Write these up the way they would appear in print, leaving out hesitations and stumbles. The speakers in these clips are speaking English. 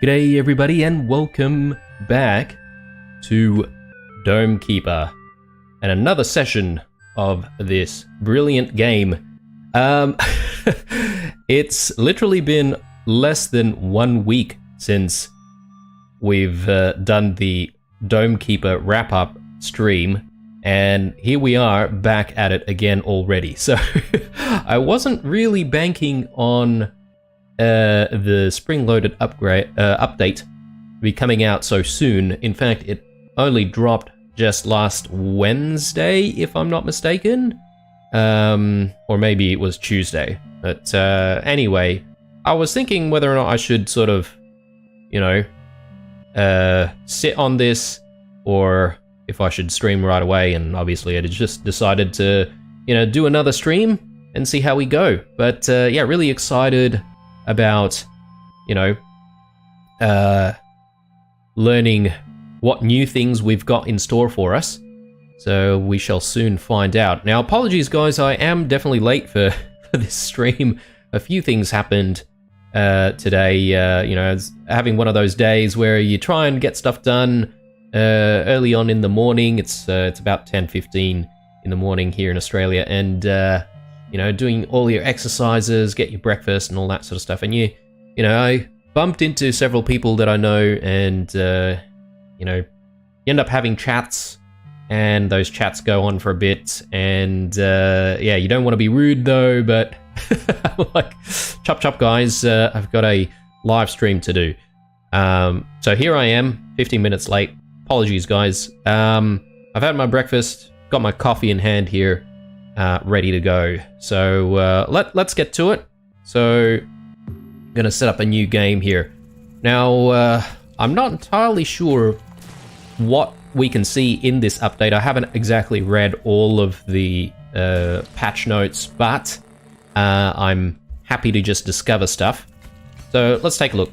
G'day everybody and welcome back to Dome Keeper and another session of this brilliant game. It's literally been less than 1 week since we've done the Dome Keeper wrap-up stream, and here we are back at it again already. So I wasn't really banking on the Springloaded update to be coming out so soon. In fact, it only dropped just last Wednesday, if I'm not mistaken. Or maybe it was Tuesday. But anyway, I was thinking whether or not I should sort of, sit on this, or if I should stream right away. And obviously I just decided to, do another stream and see how we go. But yeah, really excited about, learning what new things we've got in store for us. So we shall soon find out. Now, apologies guys, I am definitely late for this stream. A few things happened today. It's having one of those days where you try and get stuff done early on in the morning. It's about 10:15 in the morning here in Australia, and doing all your exercises, get your breakfast and all that sort of stuff. And I bumped into several people that I know, and you end up having chats, and those chats go on for a bit, and yeah, you don't want to be rude though, but like, chop guys, I've got a live stream to do. So here I am, 15 minutes late. Apologies guys. I've had my breakfast, got my coffee in hand here, ready to go. So let's get to it. So I'm gonna set up a new game here. Now I'm not entirely sure what we can see in this update. I haven't exactly read all of the patch notes, but I'm happy to just discover stuff. So let's take a look.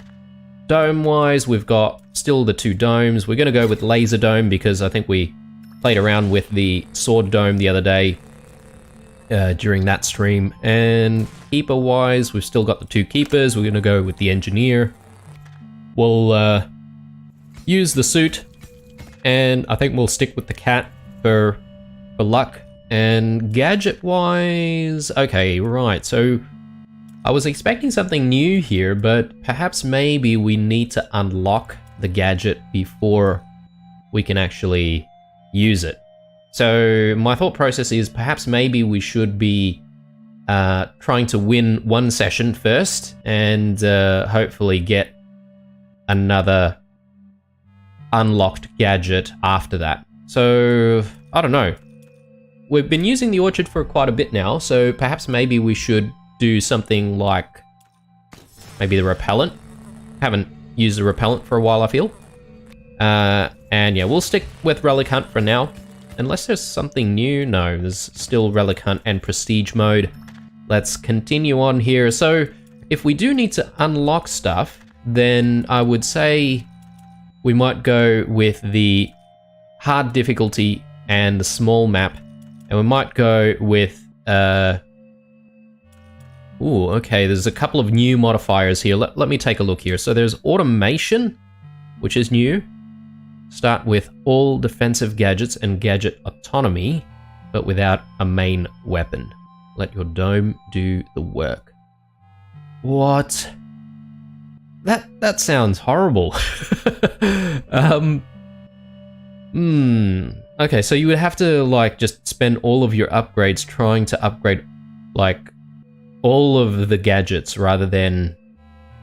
Dome wise, we've got still the two domes. We're gonna go with laser dome because I think we played around with the sword dome the other day during that stream. And keeper wise, we've still got the two keepers. We're gonna go with the engineer. We'll use the suit, and I think we'll stick with the cat for luck. And gadget wise, okay, right, so I was expecting something new here, but perhaps maybe we need to unlock the gadget before we can actually use it. So my thought process is perhaps maybe we should be trying to win one session first, and hopefully get another unlocked gadget after that. So I don't know. We've been using the orchard for quite a bit now, so perhaps maybe we should do something like maybe the repellent. Haven't used the repellent for a while, I feel. And yeah, we'll stick with Relic Hunt for now. Unless there's something new. No, there's still Relic Hunt and Prestige mode. Let's continue on here. So if we do need to unlock stuff, then I would say we might go with the hard difficulty and the small map. And we might go with ooh, okay, there's a couple of new modifiers here. Let me take a look here. So there's automation, which is new. Start with all defensive gadgets and gadget autonomy, but without a main weapon. Let your dome do the work. What? That sounds horrible. Okay, so you would have to like just spend all of your upgrades trying to upgrade like all of the gadgets rather than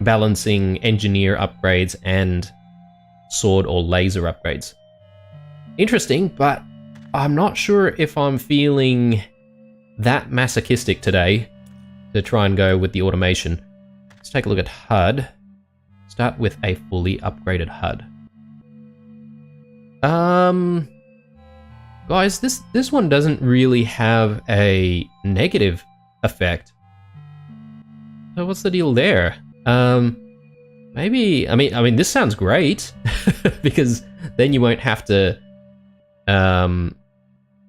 balancing engineer upgrades and sword or laser upgrades. Interesting, but I'm not sure if I'm feeling that masochistic today to try and go with the automation. Let's take a look at HUD. Start with a fully upgraded HUD. Guys, this one doesn't really have a negative effect. So what's the deal there? Maybe, I mean, this sounds great because then you won't have to,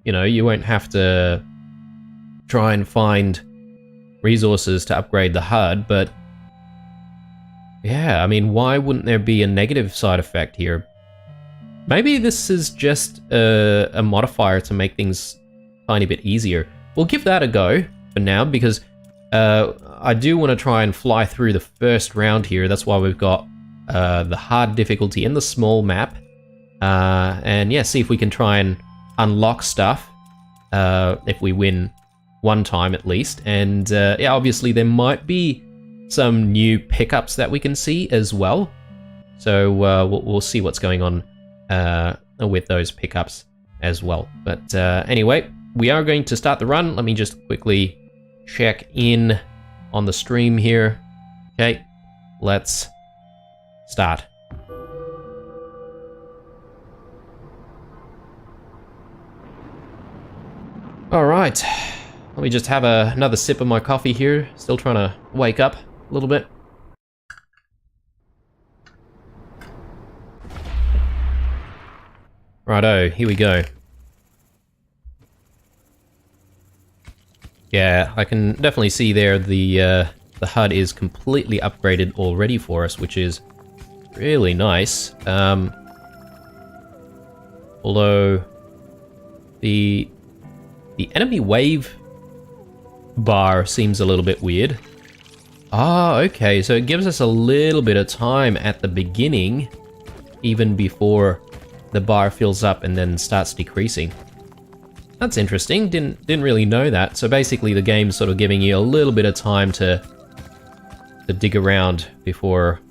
you won't have to try and find resources to upgrade the HUD, but Yeah, I mean, why wouldn't there be a negative side effect here? Maybe this is just a modifier to make things a tiny bit easier. We'll give that a go for now, because I do want to try and fly through the first round here. That's why we've got the hard difficulty in the small map. And yeah, see if we can try and unlock stuff if we win one time at least. And yeah, obviously there might be some new pickups that we can see as well. So we'll see what's going on with those pickups as well. But anyway, we are going to start the run. Let me just quickly check in on the stream here. Okay, let's start. All right, let me just have another sip of my coffee here. Still trying to wake up a little bit. Righto, here we go. Yeah, I can definitely see there the HUD is completely upgraded already for us, which is really nice. Although the enemy wave bar seems a little bit weird. Ah, okay, so it gives us a little bit of time at the beginning, even before the bar fills up and then starts decreasing. That's interesting, didn't really know that. So basically the game's sort of giving you a little bit of time to dig around before,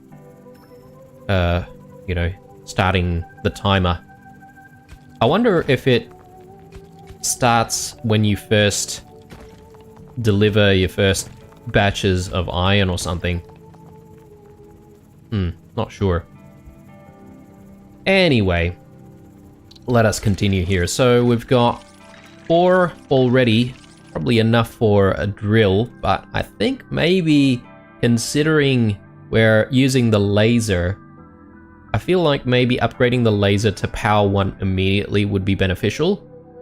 you know, starting the timer. I wonder if it starts when you first deliver your first batches of iron or something. Not sure. Anyway, let us continue here. So we've got 4 already, probably enough for a drill, but I think maybe considering we're using the laser, I feel like maybe upgrading the laser to power 1 immediately would be beneficial,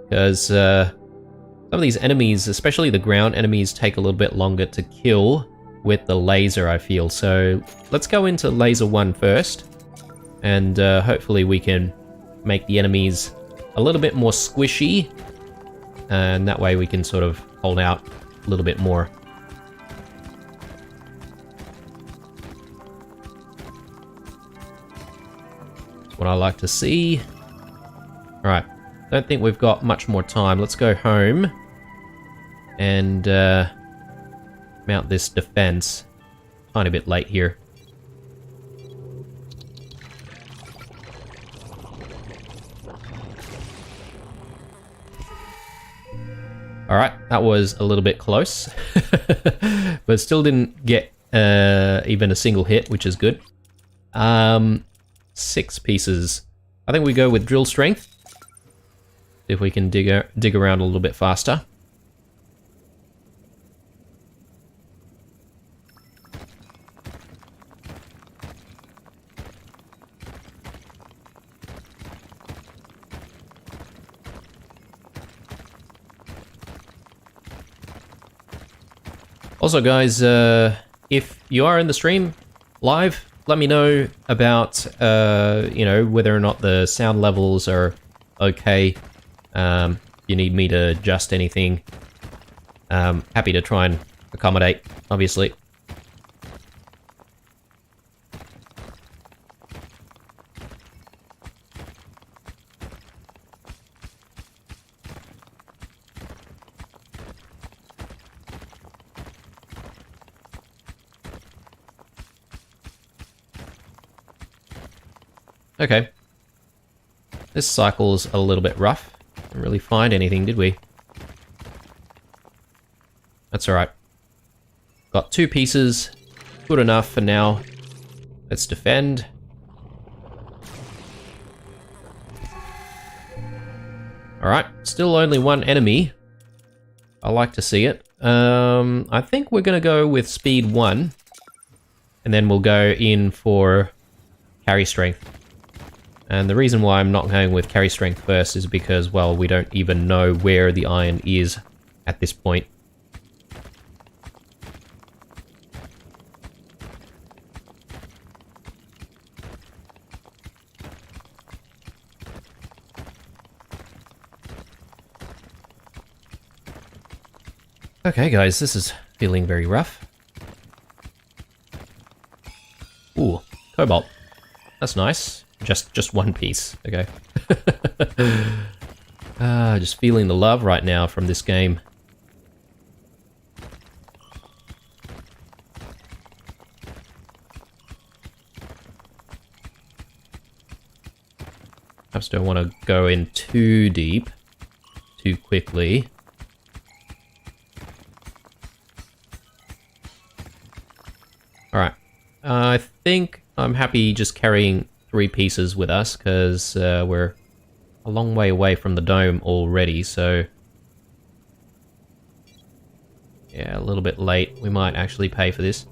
because some of these enemies, especially the ground enemies, take a little bit longer to kill with the laser, I feel. So let's go into laser 1 first, and hopefully we can make the enemies a little bit more squishy, and that way we can sort of hold out a little bit more. That's what I like to see. Alright, don't think we've got much more time. Let's go home and mount this defense. Tiny bit late here. Alright, that was a little bit close, but still didn't get even a single hit, which is good. 6 pieces. I think we go with drill strength, if we can dig around a little bit faster. Also guys, if you are in the stream live, let me know about, you know, whether or not the sound levels are okay. If you need me to adjust anything, happy to try and accommodate, obviously. Okay. This cycle's a little bit rough. Didn't really find anything, did we? That's alright. Got 2 pieces. Good enough for now. Let's defend. Alright, still only 1 enemy. I like to see it. I think we're gonna go with speed 1. And then we'll go in for carry strength. And the reason why I'm not going with carry strength first is because, well, we don't even know where the iron is at this point. Okay, guys, this is feeling very rough. Ooh, cobalt. That's nice. Just one piece. Okay. Just feeling the love right now from this game. Perhaps don't want to go in too deep, too quickly. Alright. I think I'm happy just carrying 3 pieces with us, because we're a long way away from the dome already, so... yeah, a little bit late. We might actually pay for this.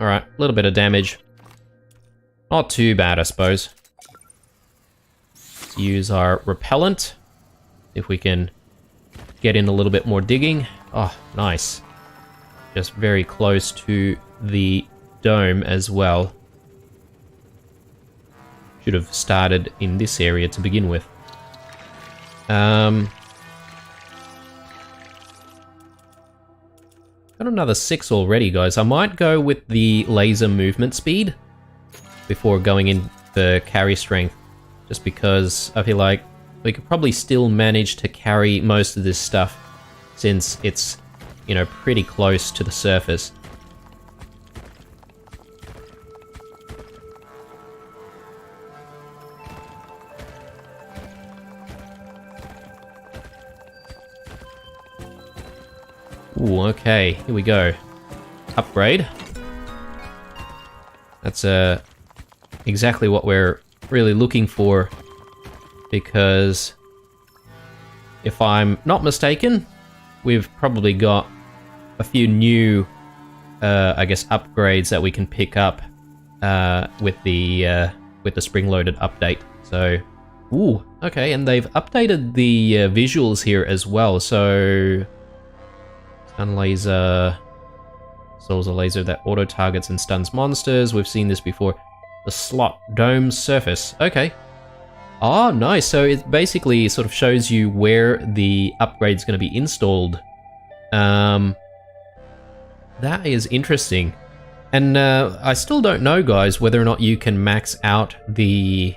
Alright, a little bit of damage. Not too bad, I suppose. Let's use our repellent. If we can get in a little bit more digging. Oh, nice. Just very close to the dome as well. Should have started in this area to begin with. Got another 6 already, guys. I might go with the laser movement speed before going in the carry strength, just because I feel like we could probably still manage to carry most of this stuff since it's, you know, pretty close to the surface. Ooh, okay, here we go. Upgrade. That's exactly what we're really looking for, because if I'm not mistaken, we've probably got a few new, I guess, upgrades that we can pick up with the Springloaded update. So, ooh, okay, and they've updated the visuals here as well. So, stun laser, souls a laser that auto targets and stuns monsters. We've seen this before. The slot dome surface. Okay. Oh, nice. So it basically sort of shows you where the upgrade's going to be installed. That is interesting. And I still don't know, guys, whether or not you can max out the,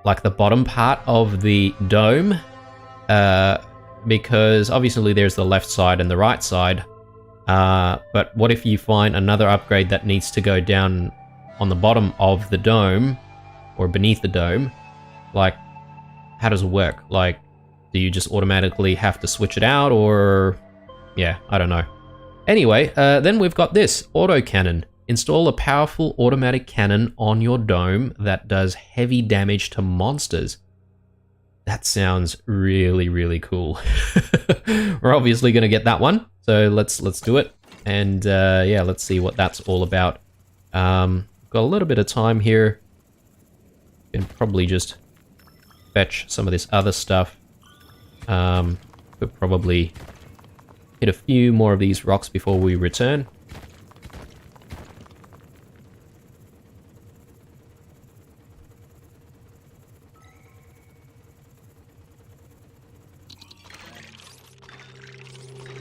like, the bottom part of the dome. Because obviously there's the left side and the right side. But what if you find another upgrade that needs to go down on the bottom of the dome, or beneath the dome? Like, how does it work? Like, do you just automatically have to switch it out, or... yeah, I don't know. Anyway, then we've got this, autocannon. Install a powerful automatic cannon on your dome that does heavy damage to monsters. That sounds really, really cool. We're obviously going to get that one, so let's do it. And yeah, let's see what that's all about. Got a little bit of time here. Can probably just fetch some of this other stuff. Could probably hit a few more of these rocks before we return.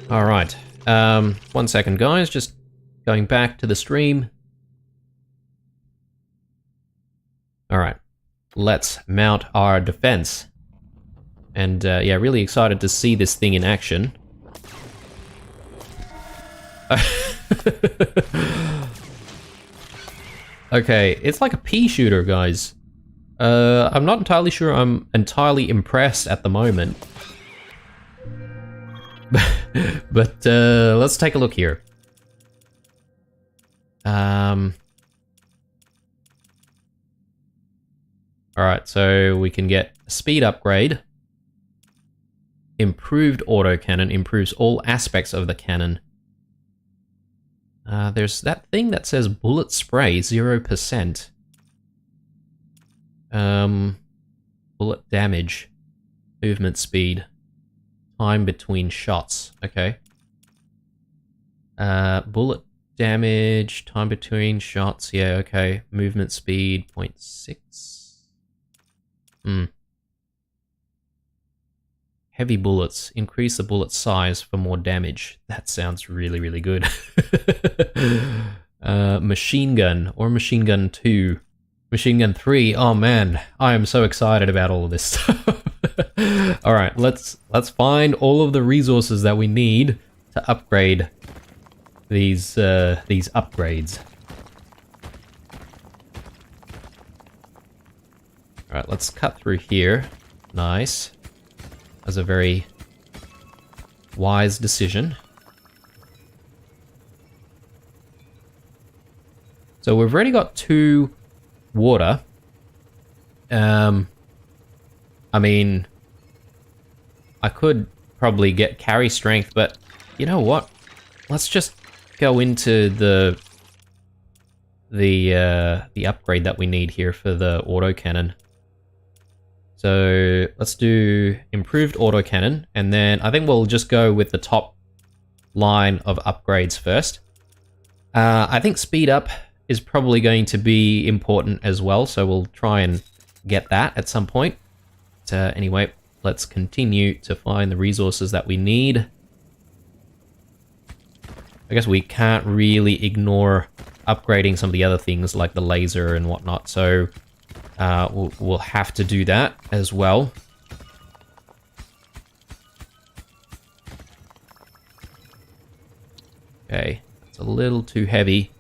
Alright, 1 second, guys, just going back to the stream. Alright, let's mount our defense. And yeah, really excited to see this thing in action. Okay, it's like a pea shooter, guys. I'm not entirely sure I'm entirely impressed at the moment. But let's take a look here. Alright, so we can get a speed upgrade. Improved autocannon, improves all aspects of the cannon. There's that thing that says bullet spray, 0%. Bullet damage, movement speed, time between shots. Okay. Bullet damage, time between shots. Yeah, okay. Movement speed, 0.6. Heavy bullets. Increase the bullet size for more damage. That sounds really, really good. Machine gun or machine gun 2. Machine gun 3. Oh man, I am so excited about all of this stuff. Alright, let's find all of the resources that we need to upgrade these upgrades. Alright, let's cut through here. Nice. That was a very wise decision. So we've already got 2 water. I mean, I could probably get carry strength, but you know what? Let's just go into the upgrade that we need here for the autocannon. So let's do improved autocannon, and then I think we'll just go with the top line of upgrades first. I think speed up is probably going to be important as well, so we'll try and get that at some point. But anyway, let's continue to find the resources that we need. I guess we can't really ignore upgrading some of the other things like the laser and whatnot, so we'll have to do that as well. Okay, it's a little too heavy.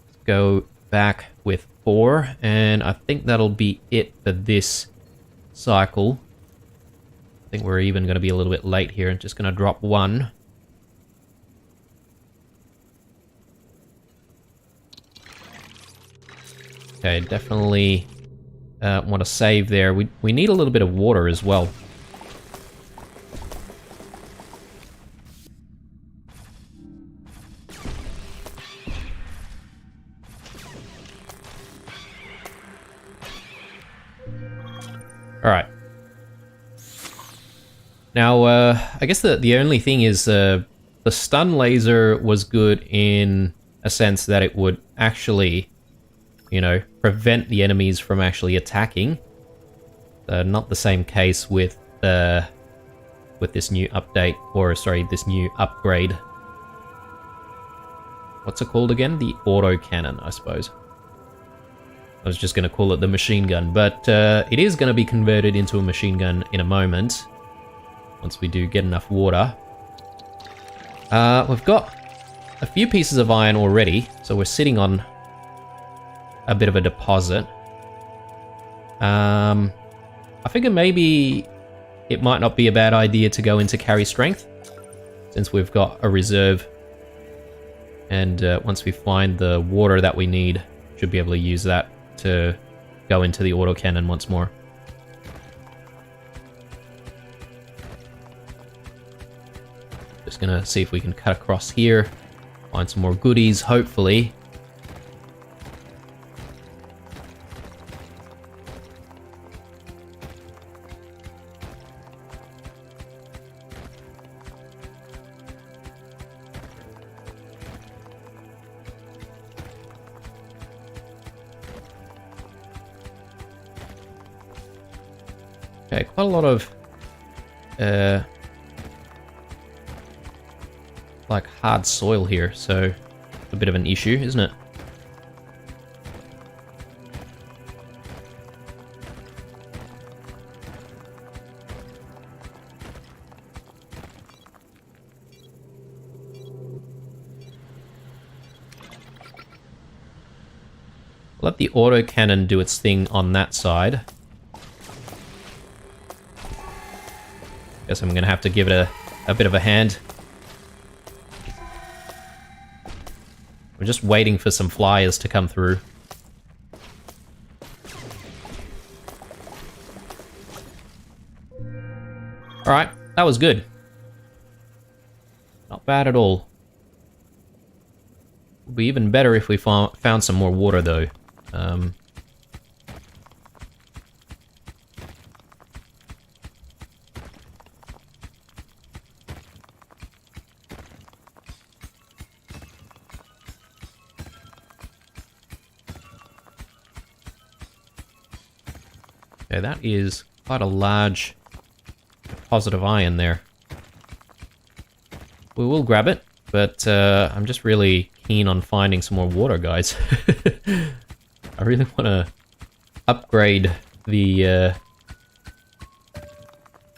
Let's go back with 4, and I think that'll be it for this cycle. I think we're even going to be a little bit late here. I'm just going to drop 1. Okay, definitely want to save there. We need a little bit of water as well. Alright. Now, I guess the only thing is the stun laser was good in a sense that it would actually, you know, prevent the enemies from actually attacking. Not the same case with this new update, or sorry, this new upgrade. What's it called again? The autocannon, I suppose. I was just going to call it the machine gun, but it is going to be converted into a machine gun in a moment, once we do get enough water. We've got a few pieces of iron already, so we're sitting on a bit of a deposit. I figure maybe it might not be a bad idea to go into carry strength, since we've got a reserve. And once we find the water that we need, should be able to use that to go into the autocannon once more. Just gonna see if we can cut across here, find some more goodies, hopefully. Okay, quite a lot of like hard soil here, so a bit of an issue, isn't it? Let the autocannon do its thing on that side. Guess I'm gonna have to give it a bit of a hand. We're just waiting for some flyers to come through. Alright, that was good. Not bad at all. Would be even better if we found some more water though. Okay, that is quite a large deposit of iron there. We will grab it, but I'm just really keen on finding some more water, guys. I really want to upgrade the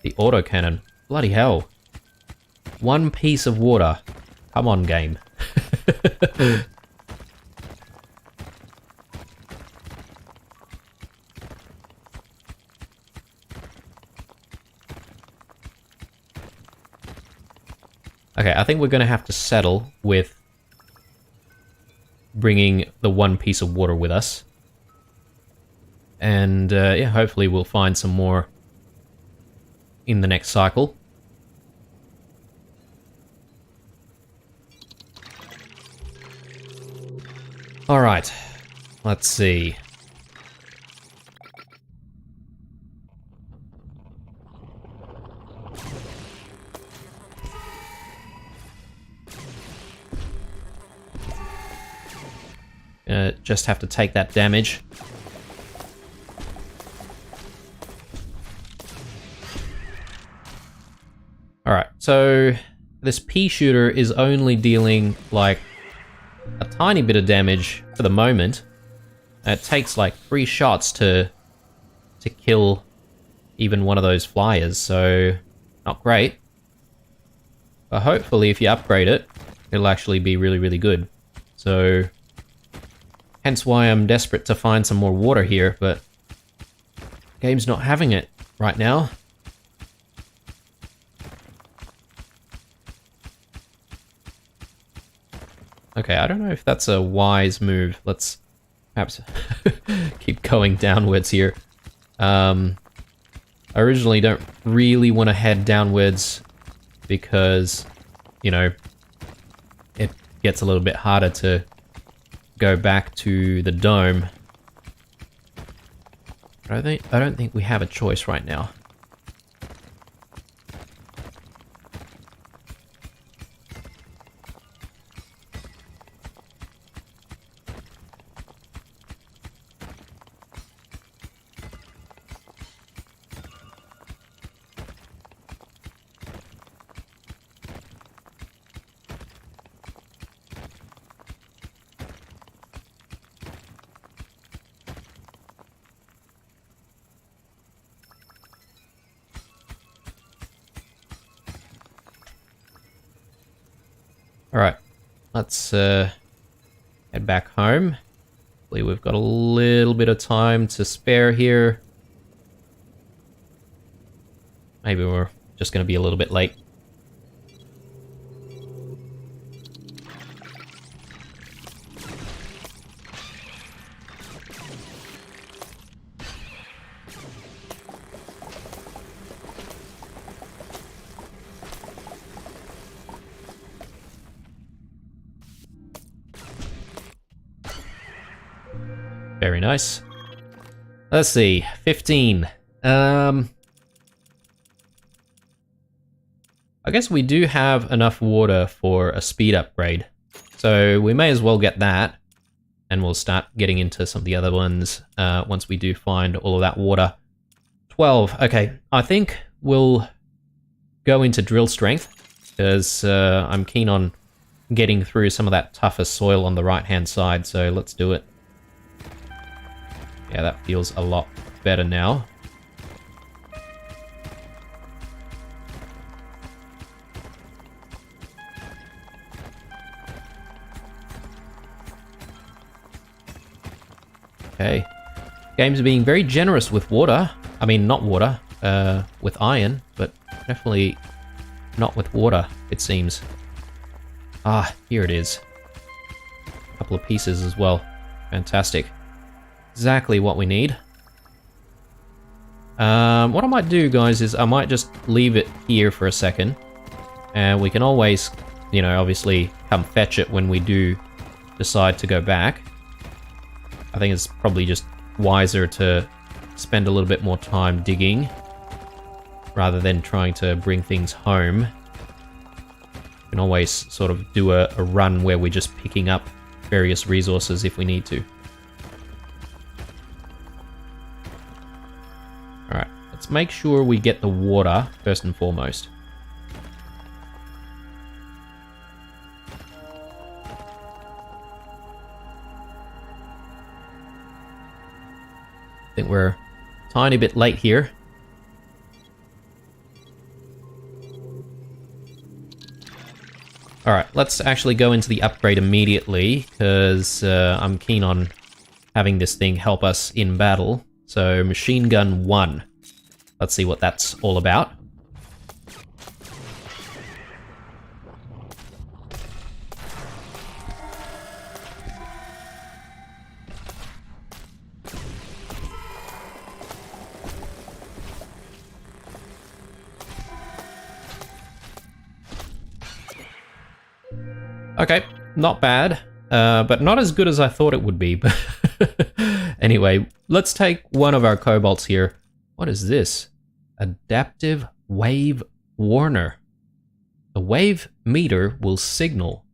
autocannon. Bloody hell. One piece of water. Come on, game. Okay, I think we're going to have to settle with bringing the one piece of water with us. And yeah, hopefully we'll find some more in the next cycle. Alright, let's see. Just have to take that damage. Alright, so this pea shooter is only dealing like a tiny bit of damage for the moment. It takes like 3 shots to kill even one of those flyers, so not great. But hopefully if you upgrade it, it'll actually be really, really good. So hence why I'm desperate to find some more water here, but game's not having it right now. Okay, I don't know if that's a wise move. Let's perhaps keep going downwards here. I originally don't really want to head downwards because, you know, it gets a little bit harder to go back to the dome. I don't think we have a choice right now. Alright, let's head back home. Hopefully we've got a little bit of time to spare here. Maybe we're just going to be a little bit late. Very nice. Let's see, 15. I guess we do have enough water for a speed upgrade. So we may as well get that. And we'll start getting into some of the other ones once we do find all of that water. 12, okay. I think we'll go into drill strength, because I'm keen on getting through some of that tougher soil on the right-hand side, so let's do it. Yeah, that feels a lot better now. Okay. Game's being very generous with water. I mean, not water, with iron, but definitely not with water, it seems. Ah, here it is. A couple of pieces as well. Fantastic. Exactly what we need. What I might do, guys, is I might just leave it here for a second. And we can always, you know, obviously come fetch it when we do decide to go back. I think it's probably just wiser to spend a little bit more time digging rather than trying to bring things home. We can always sort of do a run where we're just picking up various resources if we need to. let's make sure we get the water first and foremost. I think we're a tiny bit late here. Alright, let's actually go into the upgrade immediately, because I'm keen on having this thing help us in battle. So, Machine Gun 1. Let's see what that's all about. Okay, not bad, but not as good as I thought it would be. Anyway, let's take one of our kobolds here. What is this? Adaptive Wave Warner. The wave meter will signal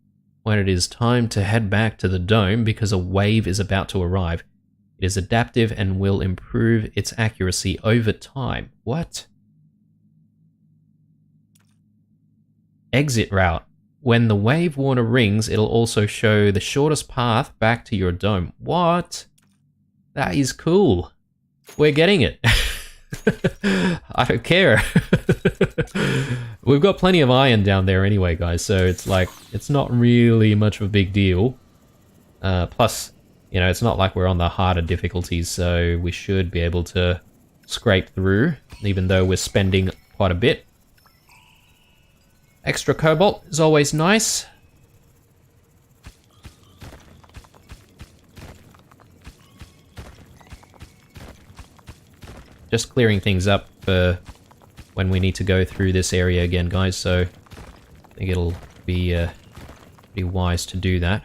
when it is time to head back to the dome because a wave is about to arrive. It is adaptive and will improve its accuracy over time. What? Exit route. When the wave warner rings, it'll also show the shortest path back to your dome. What? That is cool. We're getting it. I don't care. We've got plenty of iron down there anyway, guys, so it's like, it's not really much of a big deal. Plus, you know, it's not like we're on the harder difficulties, so we should be able to scrape through, even though we're spending quite a bit. Extra cobalt is always nice. Just clearing things up for when we need to go through this area again, guys, so I think it'll be wise to do that.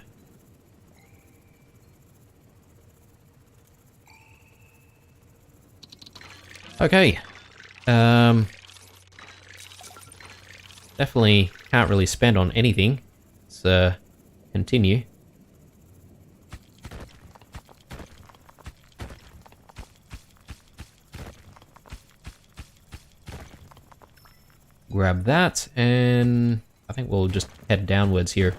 Okay. Definitely can't really spend on anything. Let's continue. Grab that, and I think we'll just head downwards here.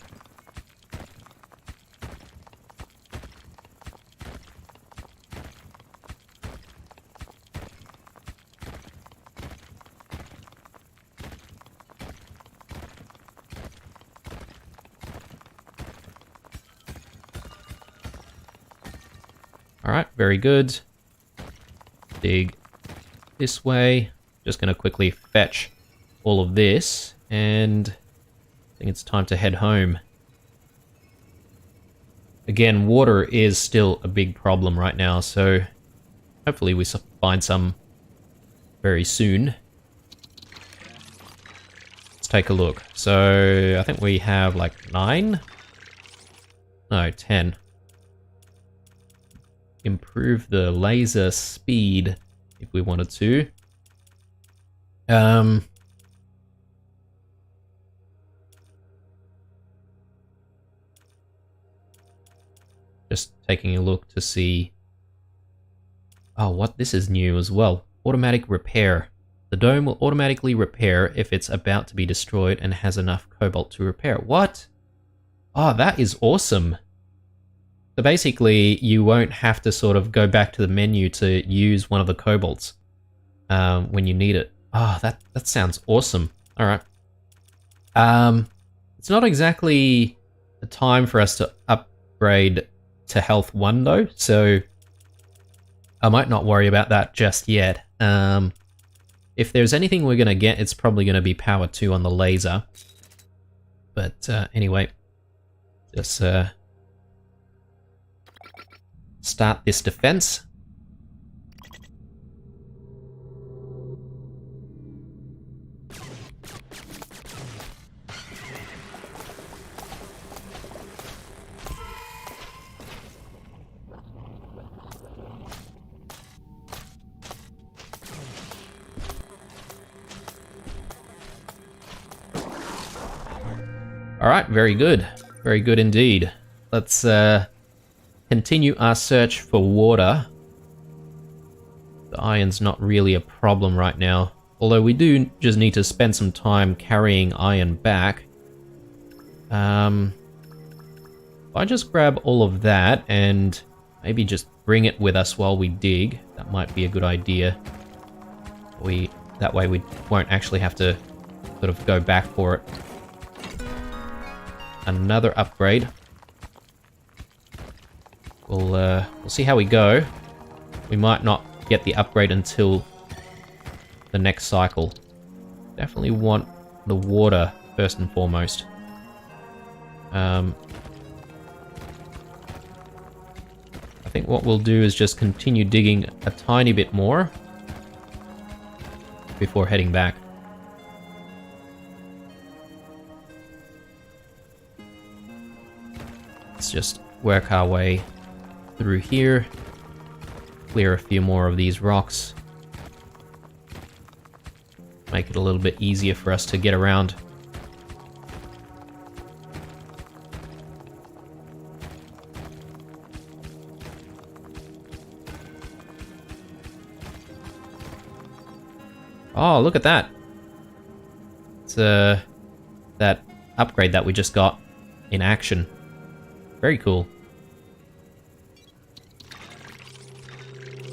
Alright, very good. Dig this way. Just gonna quickly fetch all of this, and I think it's time to head home. Again, water is still a big problem right now, so hopefully we find some very soon. Let's take a look. So I think we have like 9? No, 10. Improve the laser speed if we wanted to. Just taking a look to see. Oh, what? This is new as well. Automatic repair. The dome will automatically repair if it's about to be destroyed and has enough cobalt to repair. What? Oh, that is awesome. So basically, you won't have to sort of go back to the menu to use one of the cobalts when you need it. Oh, that sounds awesome. All right. It's not exactly the time for us to upgrade to health 1 though, so I might not worry about that just yet. If there's anything we're gonna get, it's probably gonna be power 2 on the laser. But anyway, just start this defense. Alright, very good. Very good indeed. Let's continue our search for water. The iron's not really a problem right now. Although we do just need to spend some time carrying iron back. If I just grab all of that and maybe just bring it with us while we dig, that might be a good idea. That way we won't actually have to sort of go back for it. Another upgrade. We'll see how we go. We might not get the upgrade until the next cycle. Definitely want the water first and foremost. I think what we'll do is just continue digging a tiny bit more before heading back. Let's just work our way through here. Clear a few more of these rocks. Make it a little bit easier for us to get around. Oh, look at that. It's that upgrade that we just got in action. Very cool.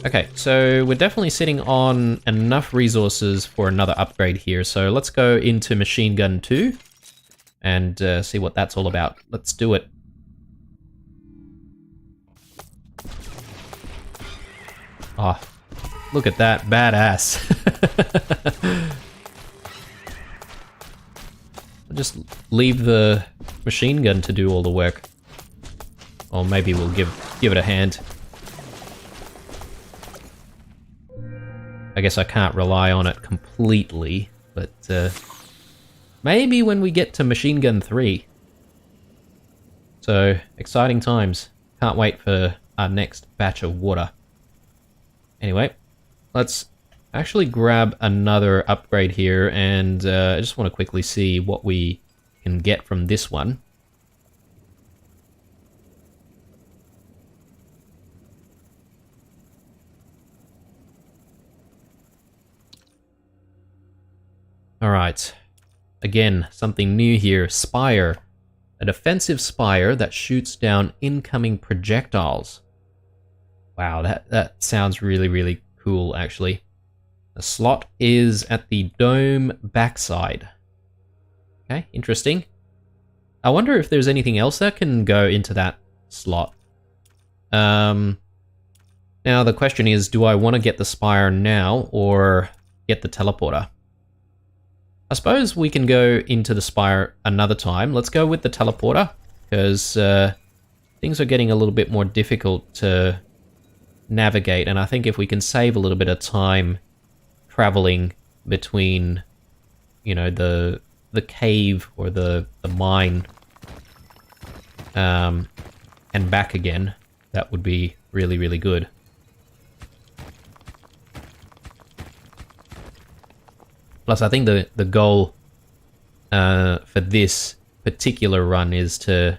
Okay, so we're definitely sitting on enough resources for another upgrade here. So let's go into Machine Gun 2 and see what that's all about. Let's do it. Oh, look at that, badass. I'll just leave the machine gun to do all the work. Or maybe we'll give it a hand. I guess I can't rely on it completely, but maybe when we get to Machine Gun 3. So, exciting times. Can't wait for our next batch of water. Anyway, let's actually grab another upgrade here, and I just want to quickly see what we can get from this one. Alright, again, something new here. Spire. A defensive spire that shoots down incoming projectiles. Wow, that sounds really, really cool, actually. The slot is at the dome backside. Okay, interesting. I wonder if there's anything else that can go into that slot. Now the question is, do I want to get the spire now or get the teleporter? I suppose we can go into the spire another time. Let's go with the teleporter, because things are getting a little bit more difficult to navigate, and I think if we can save a little bit of time traveling between, you know, the cave or the mine and back again, that would be really, really good. Plus, I think the goal for this particular run is to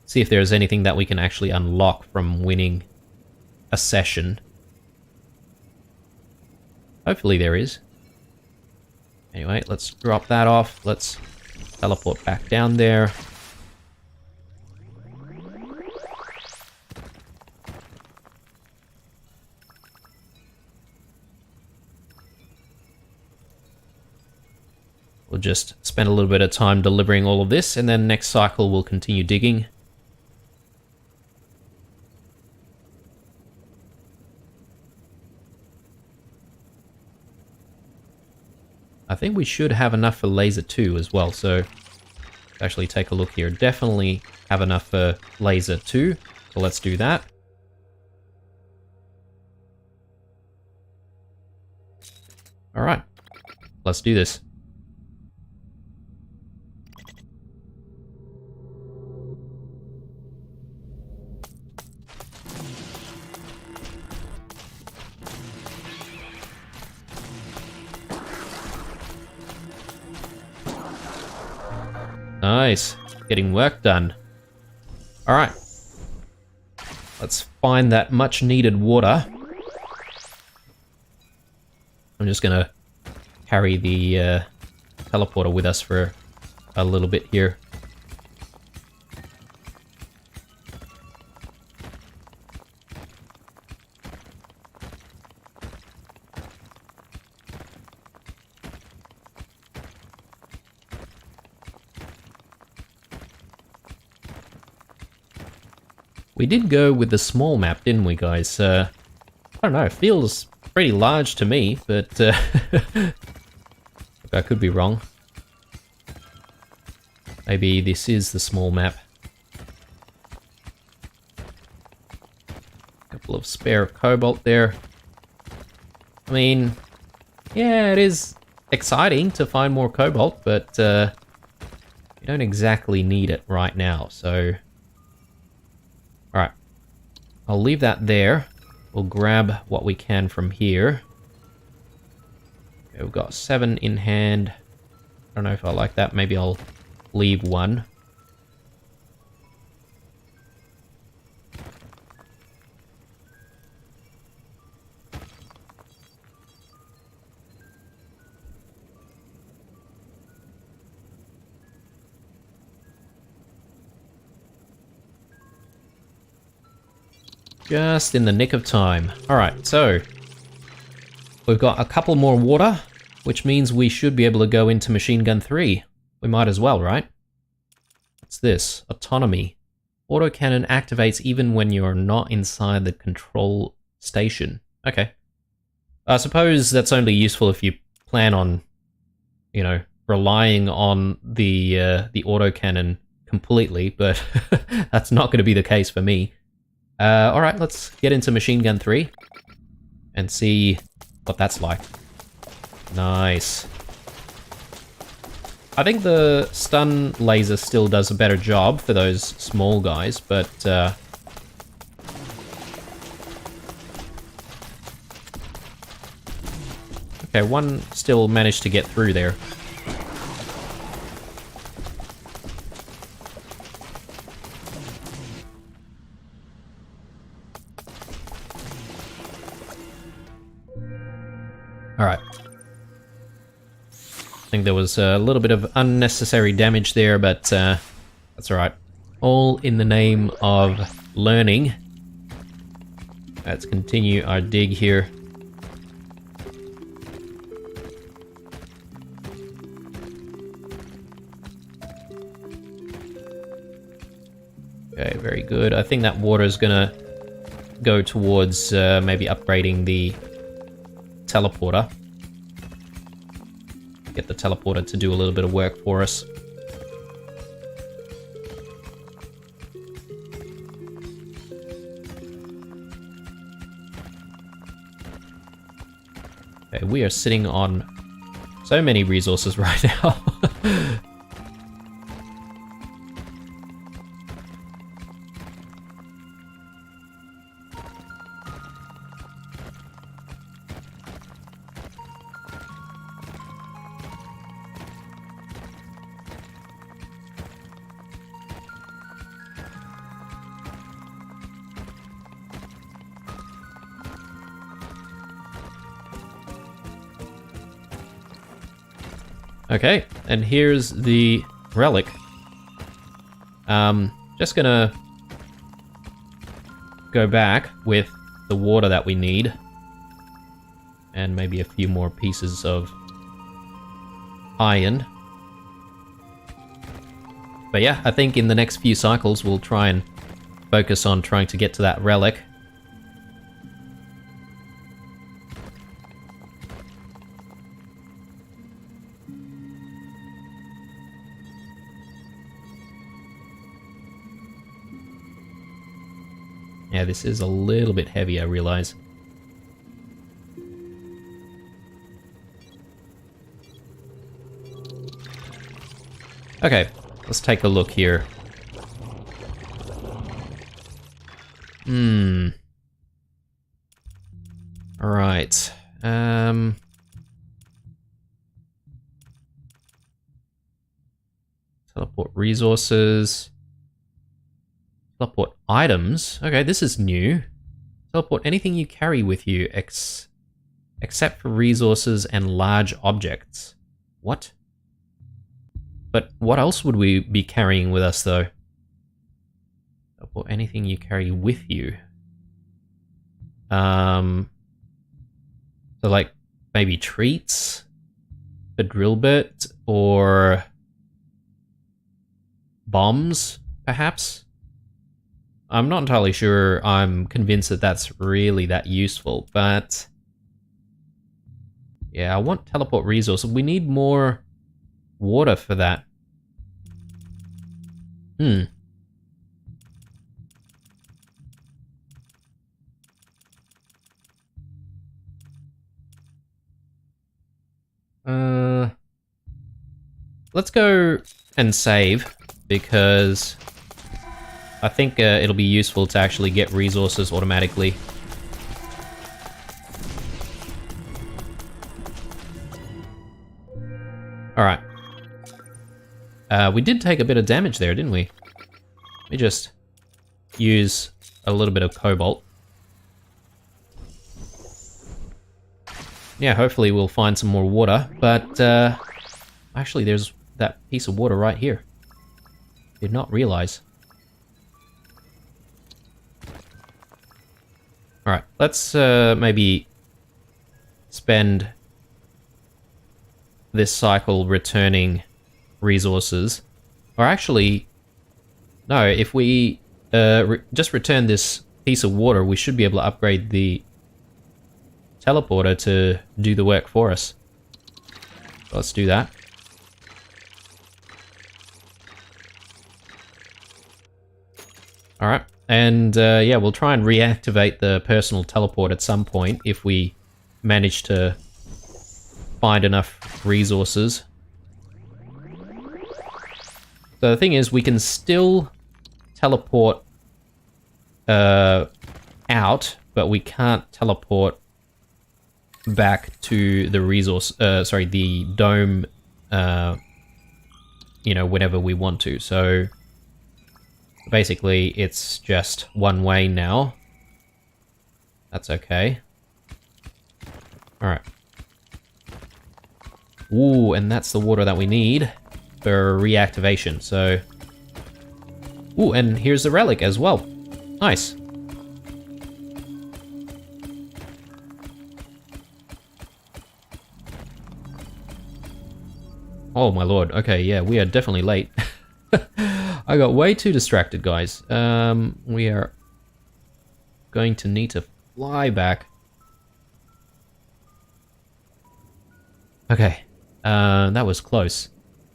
see if there's anything that we can actually unlock from winning a session. Hopefully there is. Anyway, let's drop that off. Let's teleport back down there. We'll just spend a little bit of time delivering all of this, and then next cycle we'll continue digging. I think we should have enough for laser 2 as well, so let's actually take a look here. Definitely have enough for laser 2, so let's do that. Alright, let's do this. Nice. Getting work done. Alright. Let's find that much needed water. I'm just gonna carry the teleporter with us for a little bit here. We did go with the small map, didn't we, guys? I don't know, it feels pretty large to me, but I could be wrong. Maybe this is the small map. Couple of spare cobalt there. I mean, yeah, it is exciting to find more cobalt, but you don't exactly need it right now, so... Alright, I'll leave that there. We'll grab what we can from here. Okay, we've got 7 in hand. I don't know if I like that. Maybe I'll leave 1. Just in the nick of time. Alright, so we've got a couple more water, which means we should be able to go into Machine Gun 3. We might as well, right? What's this? Autonomy. Autocannon activates even when you're not inside the control station. Okay. I suppose that's only useful if you plan on, you know, relying on the autocannon completely, but that's not going to be the case for me. Alright, let's get into Machine Gun 3 and see what that's like. Nice. I think the stun laser still does a better job for those small guys, but okay, one still managed to get through there. Alright. I think there was a little bit of unnecessary damage there, but that's alright. All in the name of learning. Let's continue our dig here. Okay, very good. I think that water is gonna go towards maybe upgrading the teleporter. Get the teleporter to do a little bit of work for us. Okay, we are sitting on so many resources right now. Okay, and here's the relic. Just gonna go back with the water that we need. And maybe a few more pieces of iron. But yeah, I think in the next few cycles we'll try and focus on trying to get to that relic. Yeah, this is a little bit heavy, I realize. Okay, let's take a look here. Alright. Teleport resources. Teleport items. Okay, this is new. Teleport anything you carry with you. Except for resources and large objects. What? But what else would we be carrying with us, though? Or anything you carry with you? So, like, maybe treats? A drill bit? Or bombs, perhaps? I'm not entirely sure I'm convinced that that's really that useful, but... yeah, I want teleport resources. We need more water for that. Let's go and save, because I think it'll be useful to actually get resources automatically. Alright. We did take a bit of damage there, didn't we? Let me just use a little bit of cobalt. Yeah, hopefully we'll find some more water, but actually there's that piece of water right here. Did not realize. Alright, let's maybe spend this cycle returning resources. Or actually, no, if we just return this piece of water, we should be able to upgrade the teleporter to do the work for us. So let's do that. Alright, and yeah, we'll try and reactivate the personal teleport at some point if we manage to find enough resources. So the thing is, we can still teleport out, but we can't teleport back to the resource, the dome, you know, whenever we want to. So basically, it's just one way now. That's okay. Alright. Ooh, and that's the water that we need for reactivation, so... ooh, and here's the relic as well. Nice. Oh my lord, okay, yeah, we are definitely late. I got way too distracted, guys. We are going to need to fly back. Okay, that was close.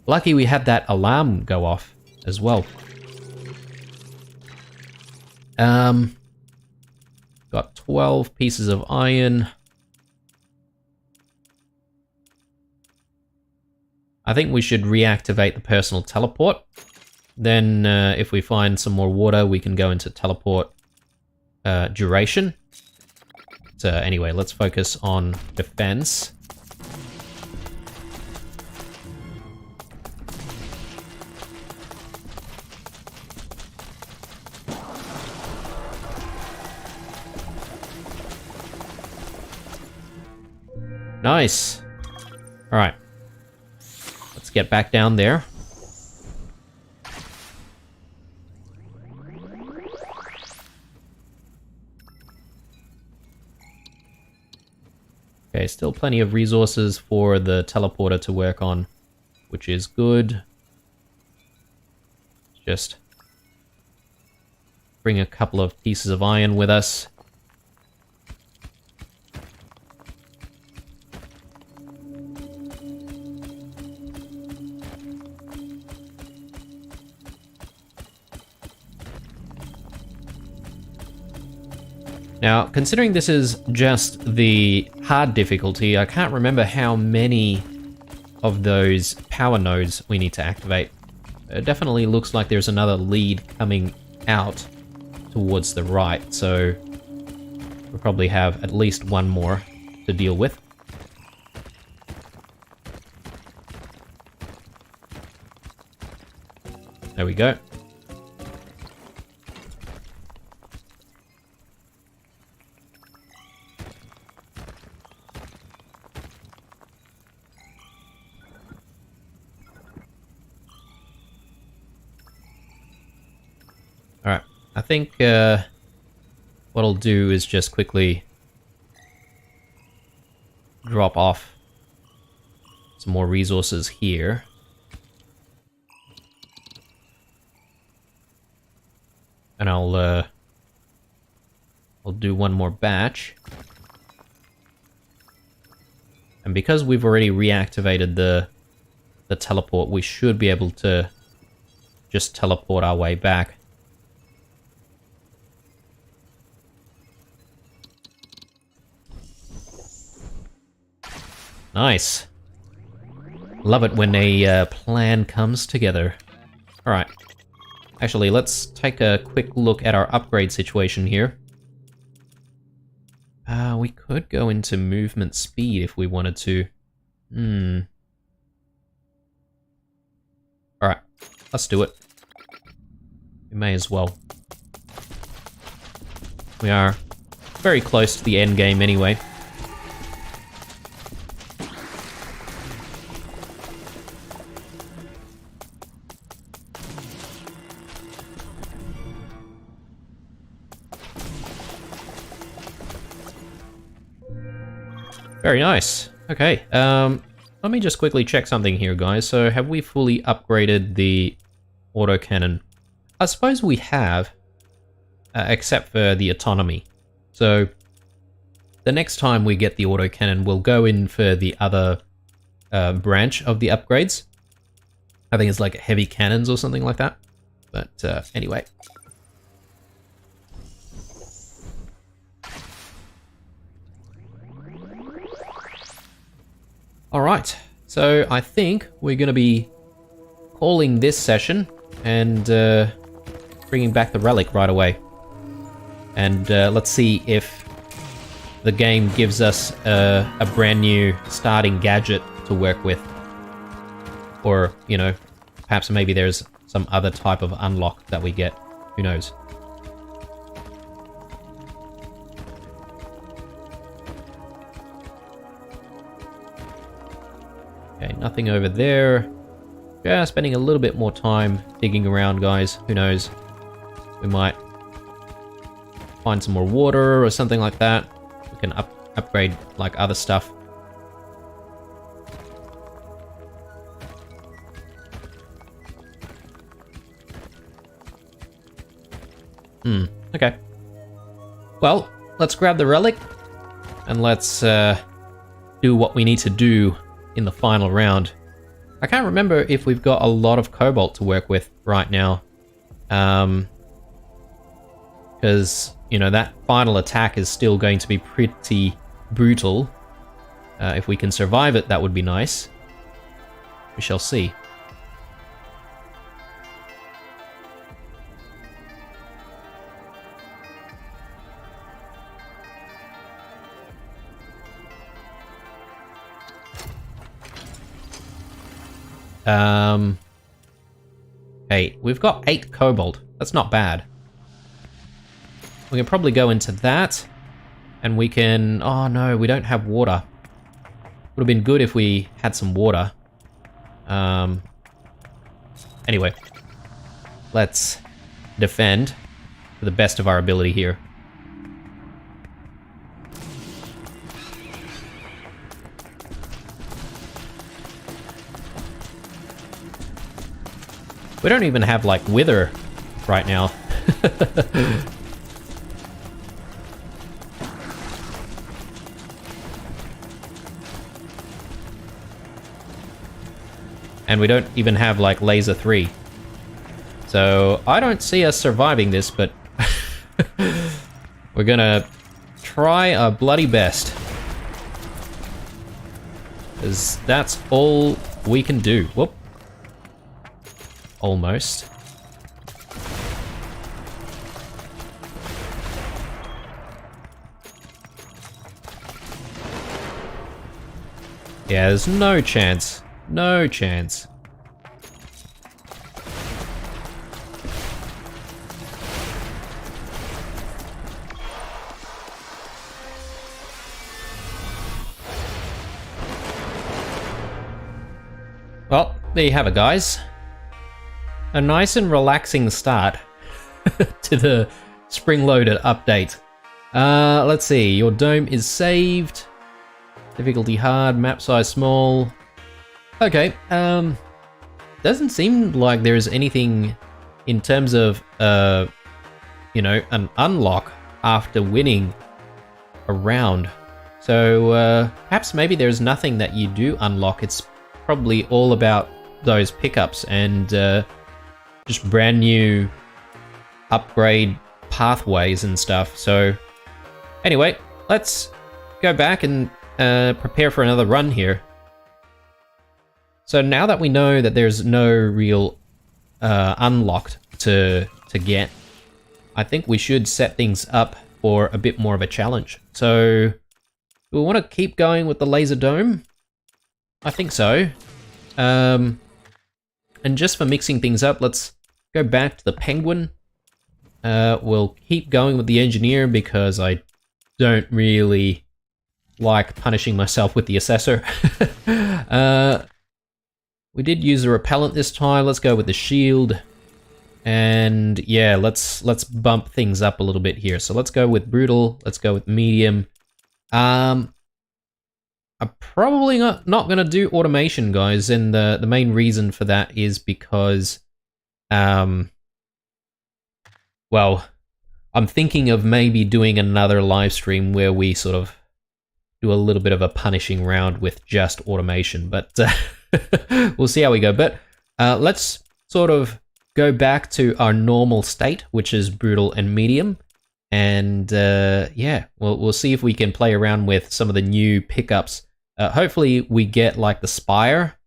Lucky we had that alarm go off as well. Got 12 pieces of iron. I think we should reactivate the personal teleport. Then, if we find some more water, we can go into teleport duration. So anyway, let's focus on defense. Nice. All right. Let's get back down there. Okay, still plenty of resources for the teleporter to work on, which is good. Just bring a couple of pieces of iron with us. Now, considering this is just the hard difficulty, I can't remember how many of those power nodes we need to activate. It definitely looks like there's another lead coming out towards the right, so we'll probably have at least one more to deal with. There we go. I think what I'll do is just quickly drop off some more resources here. And I'll do one more batch. And because we've already reactivated the teleport, we should be able to just teleport our way back. Nice. Love it when a plan comes together. Alright. Actually, let's take a quick look at our upgrade situation here. We could go into movement speed if we wanted to. Alright, let's do it. We may as well. We are very close to the end game anyway. Very nice. Okay, let me just quickly check something here, guys. So, have we fully upgraded the autocannon? I suppose we have, except for the autonomy. So, the next time we get the autocannon, we'll go in for the other branch of the upgrades. I think it's like heavy cannons or something like that. But anyway. Alright, so I think we're going to be calling this session and bringing back the relic right away. And let's see if the game gives us a brand new starting gadget to work with. Or, you know, perhaps maybe there's some other type of unlock that we get. Who knows? Okay, nothing over there. Yeah, spending a little bit more time digging around, guys. Who knows? We might find some more water or something like that. We can upgrade, like, other stuff. Okay. Well, let's grab the relic, and let's do what we need to do in the final round. I can't remember if we've got a lot of cobalt to work with right now. Because, you know, that final attack is still going to be pretty brutal. If we can survive it, that would be nice. We shall see. Hey, we've got 8 cobalt. That's not bad. We can probably go into that, and we can... Oh no, we don't have water. Would have been good if we had some water. Anyway, let's defend to the best of our ability here. We don't even have, like, wither right now. And we don't even have, like, laser 3. So, I don't see us surviving this, but we're gonna try our bloody best. 'Cause that's all we can do. Whoop. Almost. Yeah, there's no chance. No chance. Well, there you have it, guys. A nice and relaxing start. to the Springloaded update. Let's see, your dome is saved. Difficulty hard, map size small. Okay, doesn't seem like there's anything in terms of, you know, an unlock after winning a round. So perhaps maybe there's nothing that you do unlock. It's probably all about those pickups and just brand new upgrade pathways and stuff. So anyway, let's go back and prepare for another run here. So now that we know that there's no real unlocked to get, I think we should set things up for a bit more of a challenge. So we want to keep going with the laser dome. I think so. And just for mixing things up, let's go back to the penguin. We'll keep going with the engineer because I don't really like punishing myself with the assessor. We did use a repellent this time. Let's go with the shield. And yeah, let's bump things up a little bit here. So let's go with brutal. Let's go with medium. I'm probably not going to do automation, guys, and the main reason for that is because, well, I'm thinking of maybe doing another live stream where we sort of do a little bit of a punishing round with just automation, but we'll see how we go. But let's sort of go back to our normal state, which is brutal and medium. And yeah, we'll see if we can play around with some of the new pickups. Hopefully we get like the spire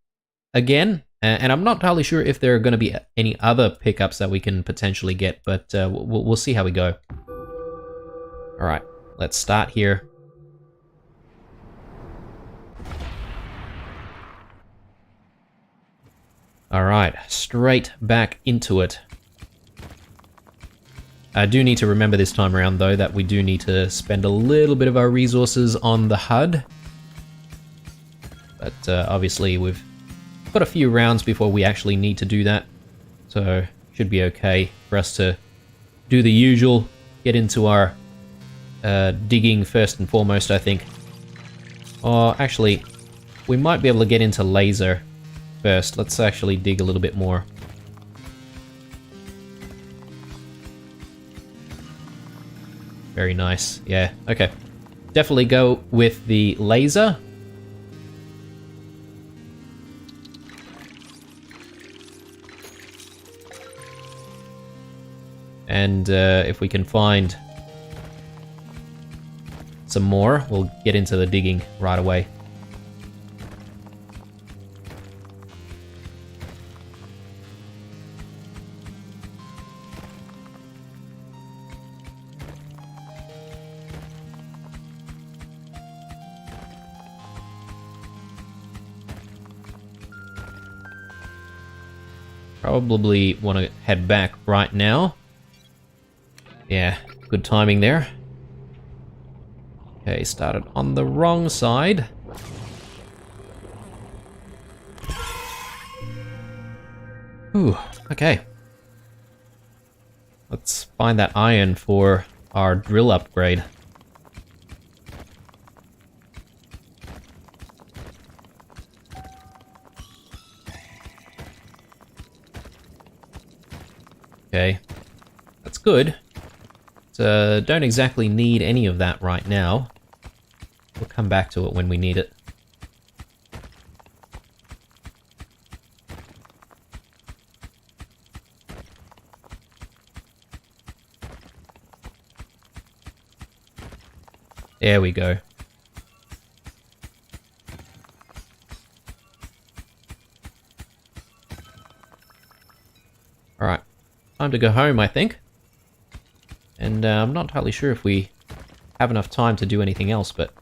again, and I'm not entirely sure if there are going to be any other pickups that we can potentially get, but we'll see how we go. All right, let's start here. All right, straight back into it. I do need to remember this time around, though, that we do need to spend a little bit of our resources on the HUD. But obviously we've got a few rounds before we actually need to do that. So should be okay for us to do the usual, get into our digging first and foremost, I think. Or actually, we might be able to get into laser first. Let's actually dig a little bit more. Very nice. Yeah, okay. Definitely go with the laser. And if we can find some more, we'll get into the digging right away. Probably want to head back right now. Yeah, good timing there. Okay, started on the wrong side. Ooh, okay. Let's find that iron for our drill upgrade. Okay, that's good. Don't exactly need any of that right now. We'll come back to it when we need it. There we go. Alright, time to go home, I think. And I'm not entirely sure if we have enough time to do anything else, but...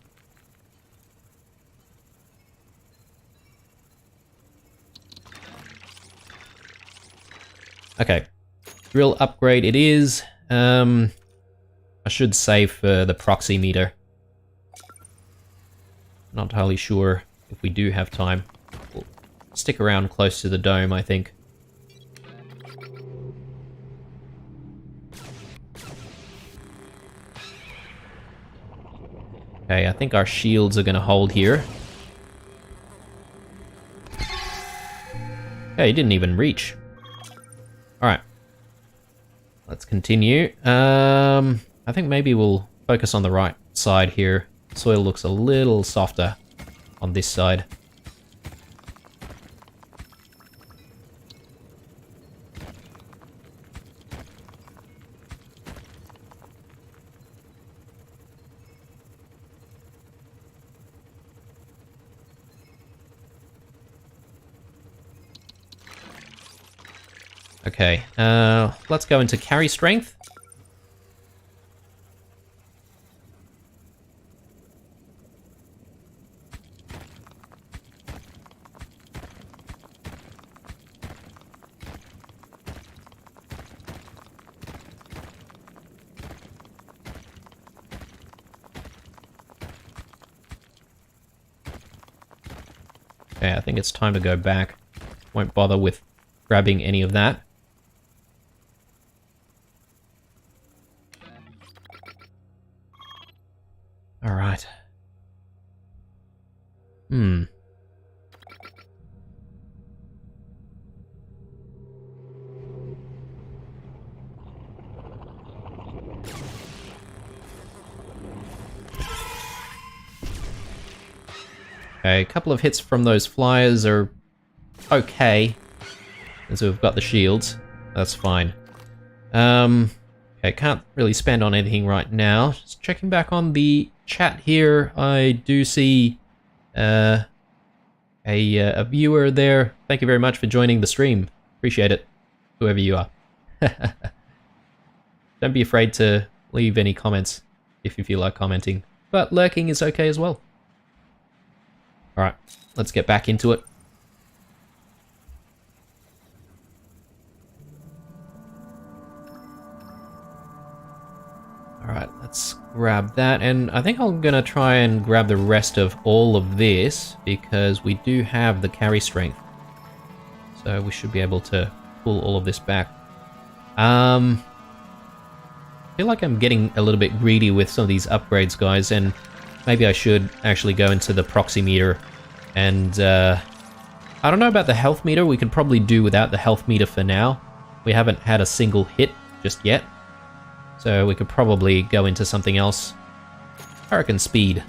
Okay, drill upgrade it is. I should save for the proxy meter. Not entirely sure if we do have time. We'll stick around close to the dome, I think. Okay, I think our shields are going to hold here. Okay, he didn't even reach. Alright. Let's continue. I think maybe we'll focus on the right side here. Soil looks a little softer on this side. Okay, let's go into carry strength. Okay, I think it's time to go back. Won't bother with grabbing any of that. Alright. Okay, a couple of hits from those flyers are okay. And so we've got the shields. That's fine. Okay, can't really spend on anything right now. Just checking back on the chat here. I do see a viewer there. Thank you very much for joining the stream. Appreciate it, whoever you are. Don't be afraid to leave any comments if you feel like commenting. But lurking is okay as well. Alright, let's get back into it. Alright, let's grab that, and I think I'm gonna try and grab the rest of all of this, because we do have the carry strength. So we should be able to pull all of this back. I feel like I'm getting a little bit greedy with some of these upgrades, guys, and maybe I should actually go into the proxy meter, and I don't know about the health meter. We could probably do without the health meter for now. We haven't had a single hit just yet. So we could probably go into something else. I reckon speed,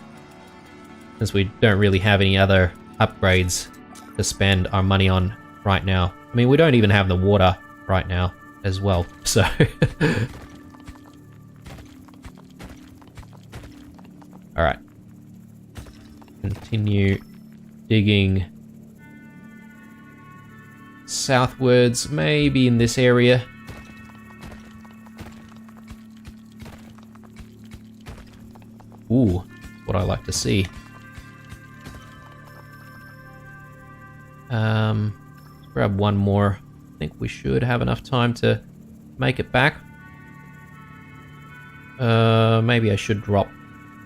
since we don't really have any other upgrades to spend our money on right now. I mean, we don't even have the water right now as well, so... Alright. Continue digging southwards, maybe in this area. Ooh, what I like to see. Let's grab one more. I think we should have enough time to make it back. Maybe I should drop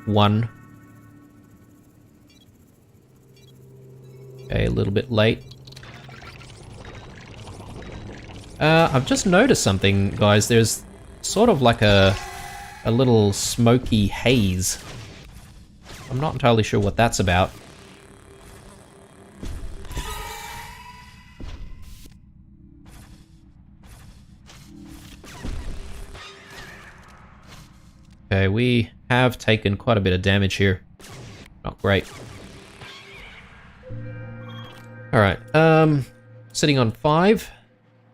one. Okay, a little bit late. I've just noticed something, guys. There's sort of like a little smoky haze. I'm not entirely sure what that's about. Okay, we have taken quite a bit of damage here. Not great. Alright, sitting on 5.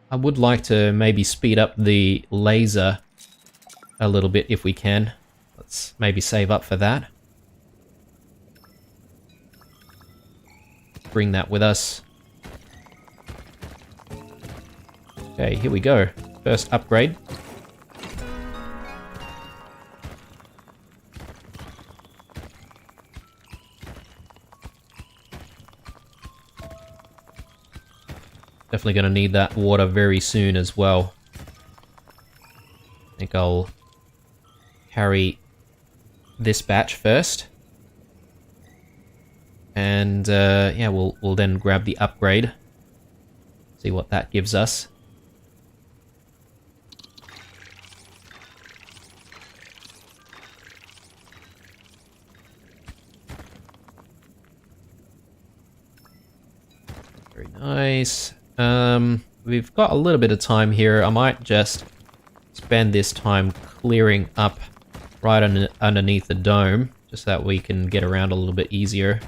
I would like to maybe speed up the laser a little bit if we can. Let's maybe save up for that. Bring that with us. Okay, here we go. First upgrade. Definitely going to need that water very soon as well. I think I'll carry this batch first. And yeah, we'll then grab the upgrade. See what that gives us. Very nice. We've got a little bit of time here. I might just spend this time clearing up right underneath the dome, just so that we can get around a little bit easier.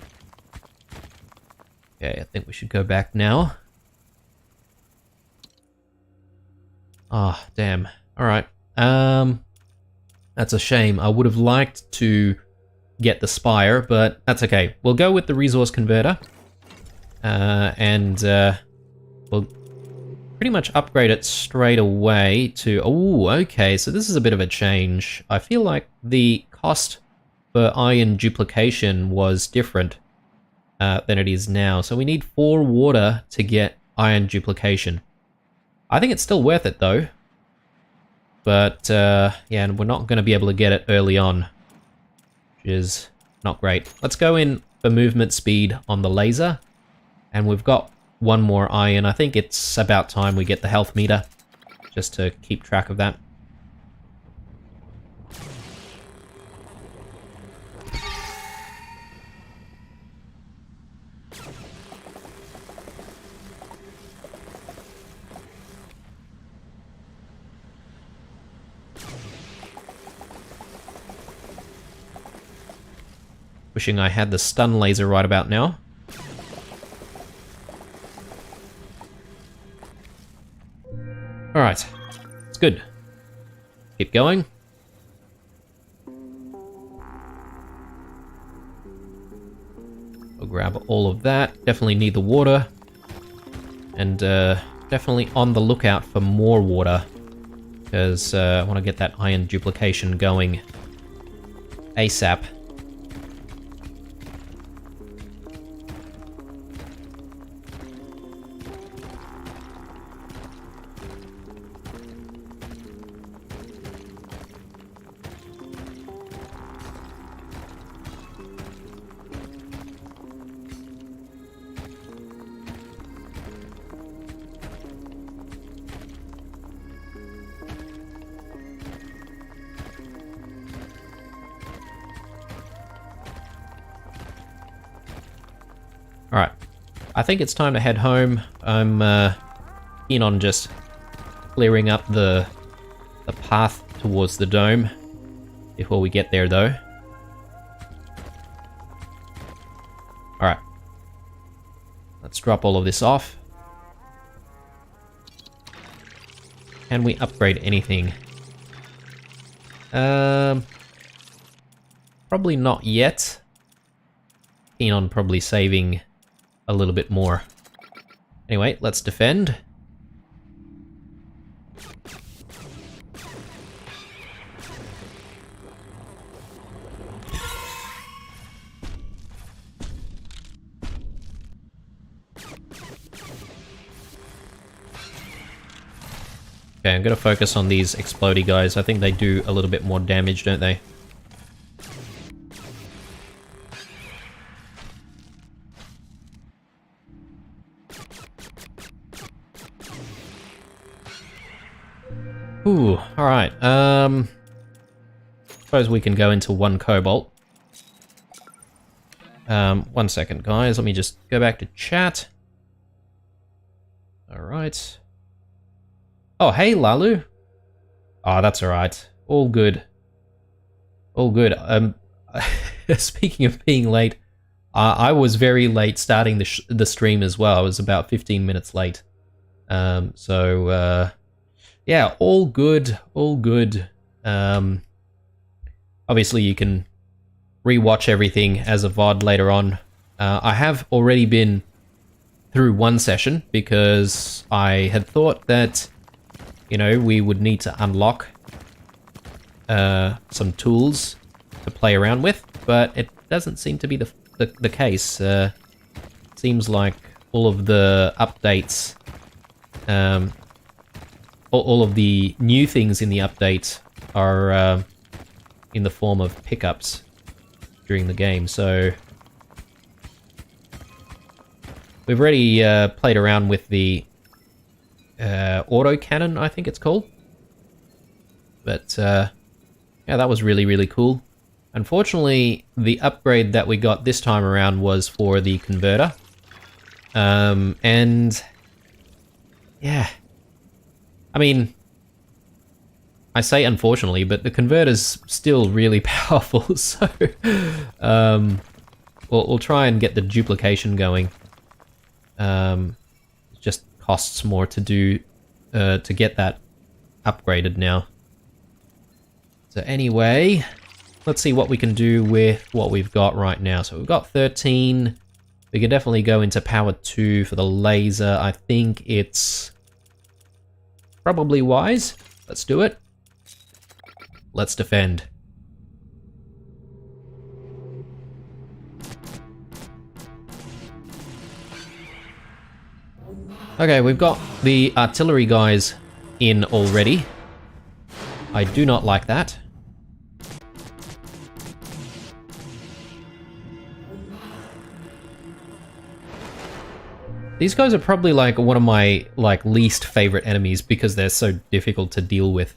Okay, I think we should go back now. Ah, oh, damn. Alright. That's a shame. I would have liked to get the spire, but that's okay. We'll go with the resource converter. And we'll pretty much upgrade it straight away to... Oh, okay, so this is a bit of a change. I feel like the cost for iron duplication was different than it is now. So we need 4 water to get iron duplication. I think it's still worth it, though. But, yeah, and we're not going to be able to get it early on, which is not great. Let's go in for movement speed on the laser. And we've got 1 more iron. I think it's about time we get the health meter, just to keep track of that. Wishing I had the stun laser right about now. Alright, it's good. Keep going. We'll grab all of that. Definitely need the water. And definitely on the lookout for more water. Because I want to get that iron duplication going ASAP. Alright, I think it's time to head home. I'm keen on just clearing up the path towards the dome before we get there, though. Alright, let's drop all of this off. Can we upgrade anything? Probably not yet. Keen on probably saving a little bit more. Anyway, let's defend. Okay, I'm gonna focus on these explodey guys. I think they do a little bit more damage, don't they? Ooh, alright, suppose we can go into 1 cobalt. 1 second, guys, let me just go back to chat. Alright. Oh, hey, Lalu. Oh, that's alright. All good. All good. Speaking of being late, I was very late starting the stream as well. I was about 15 minutes late. Yeah, all good, all good. Obviously, you can rewatch everything as a VOD later on. I have already been through 1 session because I had thought that, you know, we would need to unlock some tools to play around with, but it doesn't seem to be the case. It seems like all of the updates, all of the new things in the update are in the form of pickups during the game, so we've already played around with the auto cannon, I think it's called. But yeah, that was really, really cool. Unfortunately, the upgrade that we got this time around was for the converter. And yeah, I mean, I say unfortunately, but the converter's still really powerful, so we'll try and get the duplication going. It just costs more to do to get that upgraded now. So anyway, let's see what we can do with what we've got right now. So we've got 13. We can definitely go into power 2 for the laser. I think it's probably wise. Let's do it. Let's defend. Okay, we've got the artillery guys in already. I do not like that. These guys are probably like one of my least favorite enemies because they're so difficult to deal with.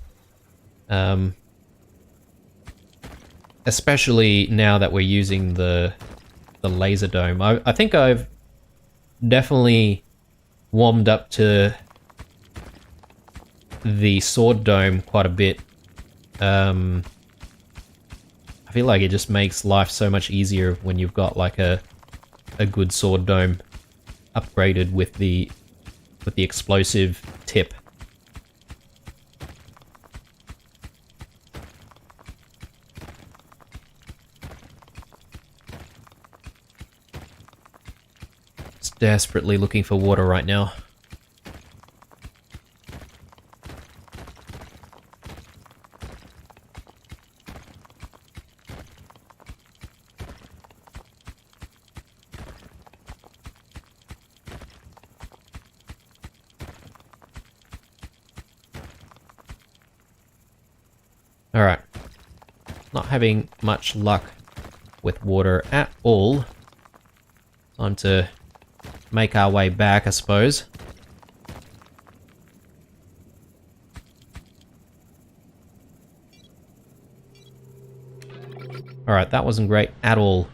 Especially now that we're using the laser dome. I think I've definitely warmed up to the sword dome quite a bit. I feel like it just makes life so much easier when you've got like a good sword dome upgraded with the explosive tip. Just desperately looking for water right now. Alright. Not having much luck with water at all. Time to make our way back, I suppose. Alright, that wasn't great at all.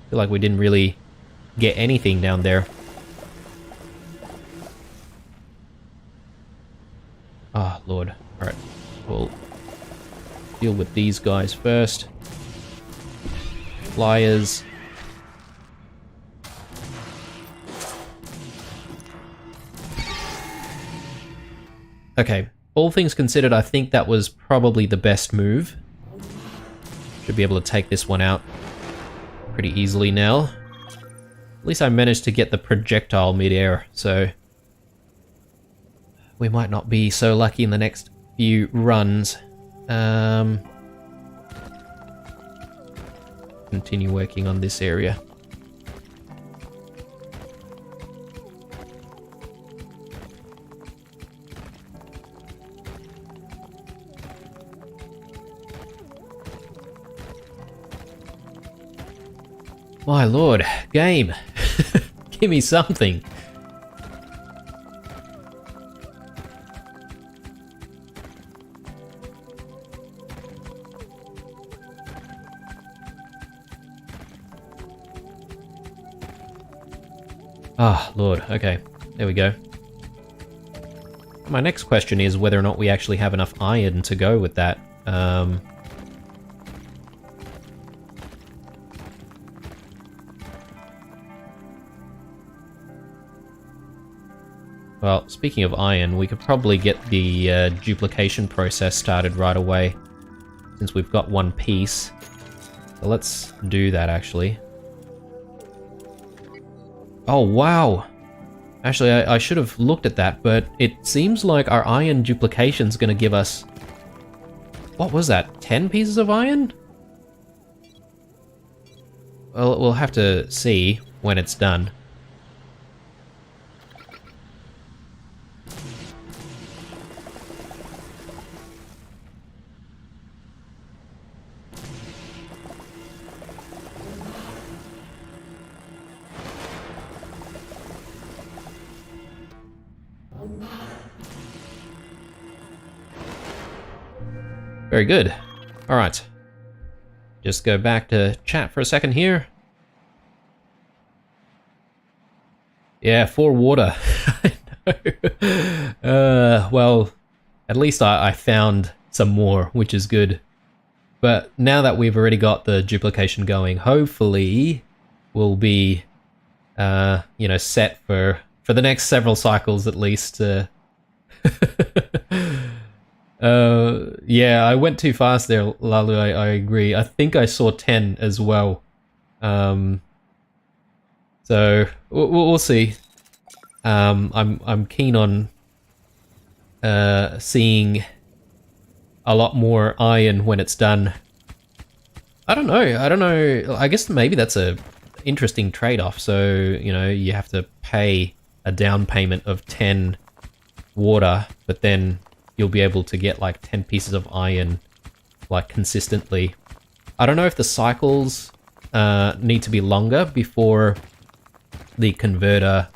I feel like we didn't really get anything down there. Oh, Lord. Alright, we'll deal with these guys first. Flyers. Okay, all things considered, I think that was probably the best move. Should be able to take this one out pretty easily now. At least I managed to get the projectile mid-air, so we might not be so lucky in the next few runs. Continue working on this area. My lord, game. Give me something. Ah, Lord. Okay, there we go. My next question is whether or not we actually have enough iron to go with that. Well, speaking of iron, we could probably get the duplication process started right away, since we've got one piece. So let's do that, actually. Oh, wow! Actually, I should have looked at that, but it seems like our iron duplication's gonna give us... What was that? 10 pieces of iron? Well, we'll have to see when it's done. Very good. Alright. Just go back to chat for a second here. Yeah, 4 water. I know. Well, at least I found some more, which is good. But now that we've already got the duplication going, hopefully we'll be, you know, set for the next several cycles at least. Yeah, I went too fast there, Lalu. I agree. I think I saw 10 as well. So we'll see. I'm keen on seeing a lot more iron when it's done. I don't know. I guess maybe that's a interesting trade-off. So, you know, you have to pay a down payment of 10 water, but then you'll be able to get like 10 pieces of iron like consistently. I don't know if the cycles need to be longer before the converter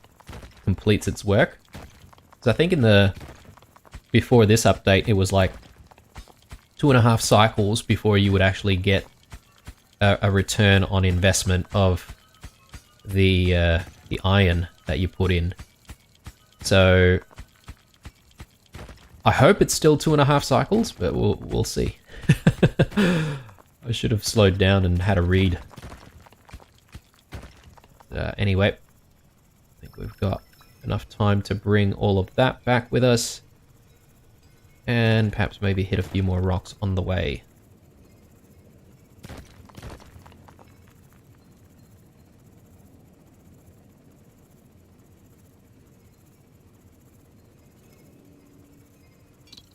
completes its work. So I think before this update, it was like 2.5 cycles before you would actually get a return on investment of the iron that you put in. So I hope it's still 2.5 cycles, but we'll see. I should have slowed down and had a read. Anyway, I think we've got enough time to bring all of that back with us. And perhaps maybe hit a few more rocks on the way.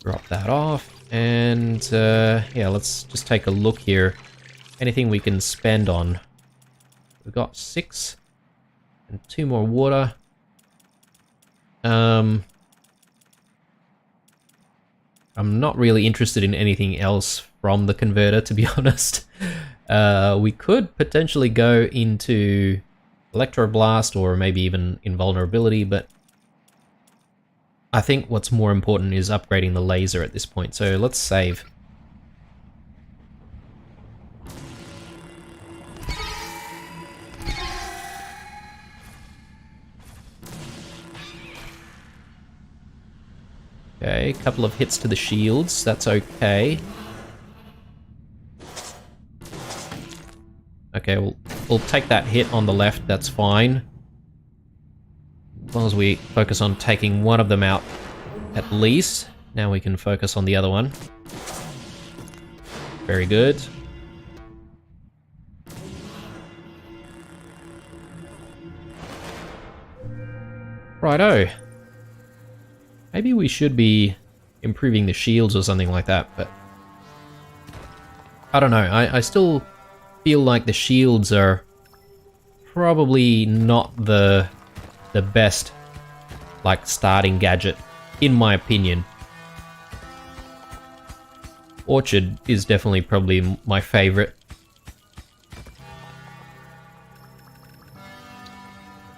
Drop that off. And yeah, let's just take a look here. Anything we can spend on. We've got 6 and 2 more water. I'm not really interested in anything else from the converter, to be honest. We could potentially go into Electroblast or maybe even Invulnerability, but I think what's more important is upgrading the laser at this point. So let's save. Okay, a couple of hits to the shields, that's okay. Okay, we'll take that hit on the left, that's fine. As long as we focus on taking one of them out at least. Now we can focus on the other one. Very good. Righto. Maybe we should be improving the shields or something like that, but I don't know. I still feel like the shields are probably not the best like starting gadget, in my opinion. Orchard is definitely probably my favorite.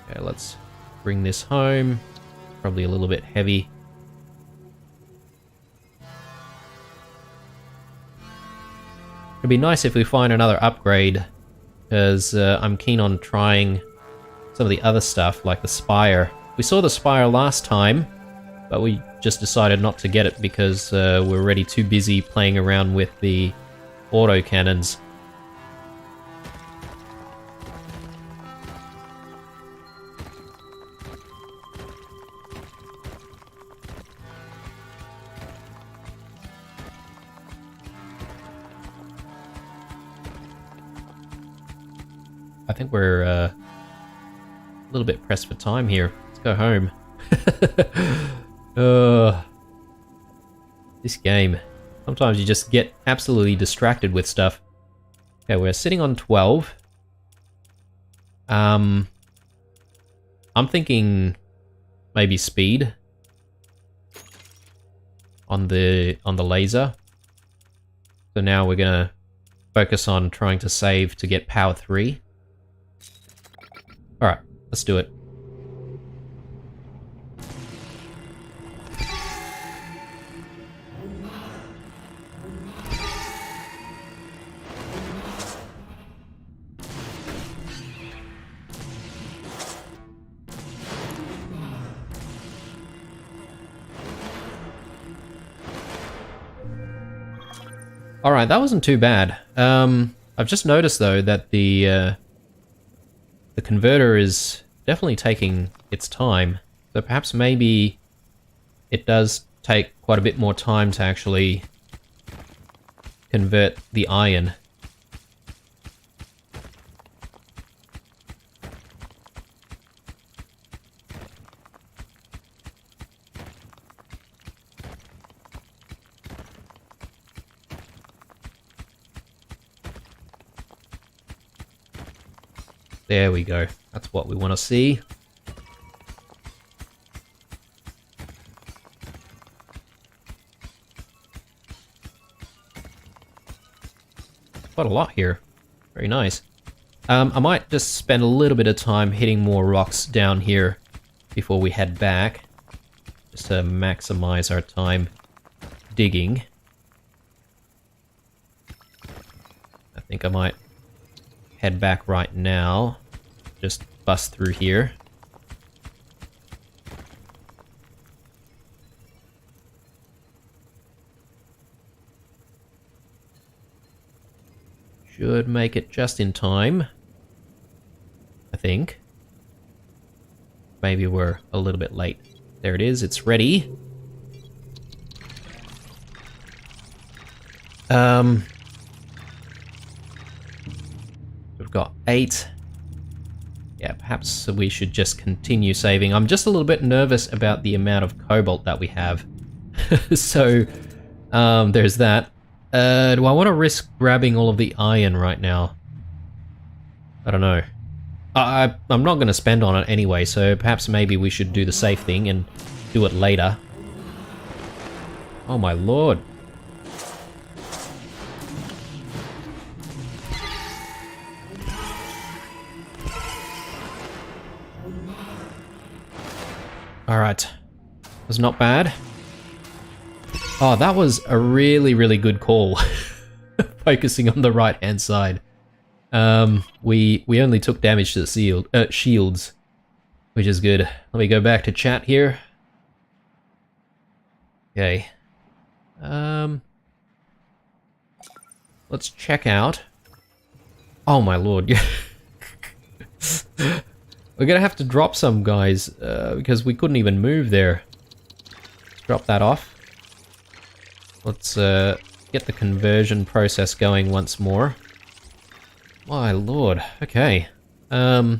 Okay, let's bring this home. Probably a little bit heavy. It'd be nice if we find another upgrade, because I'm keen on trying some of the other stuff, like the Spire. We saw the Spire last time, but we just decided not to get it because we're already too busy playing around with the autocannons. I think we're a little bit pressed for time here. Let's go home. This game. Sometimes you just get absolutely distracted with stuff. Okay, we're sitting on 12. I'm thinking maybe speed on the laser. So now we're gonna focus on trying to save to get power 3. Alright, let's do it. Alright, that wasn't too bad. I've just noticed though that the converter is definitely taking its time. So perhaps maybe it does take quite a bit more time to actually convert the iron. There we go. That's what we want to see. Quite a lot here. Very nice. I might just spend a little bit of time hitting more rocks down here before we head back, just to maximize our time digging. I think I might head back right now. Just bust through here. Should make it just in time, I think. Maybe we're a little bit late. There it is, it's ready. We've got 8. Yeah, perhaps we should just continue saving. I'm just a little bit nervous about the amount of cobalt that we have. So, there's that. Do I want to risk grabbing all of the iron right now? I don't know. I'm not going to spend on it anyway, so perhaps maybe we should do the safe thing and do it later. Oh my lord. Alright. Was not bad. Oh, that was a really, really good call. Focusing on the right-hand side. We only took damage to the shields, which is good. Let me go back to chat here. Okay. Let's check out. Oh my lord. We're gonna have to drop some, guys, because we couldn't even move there. Let's drop that off. Let's get the conversion process going once more. My lord, okay. We're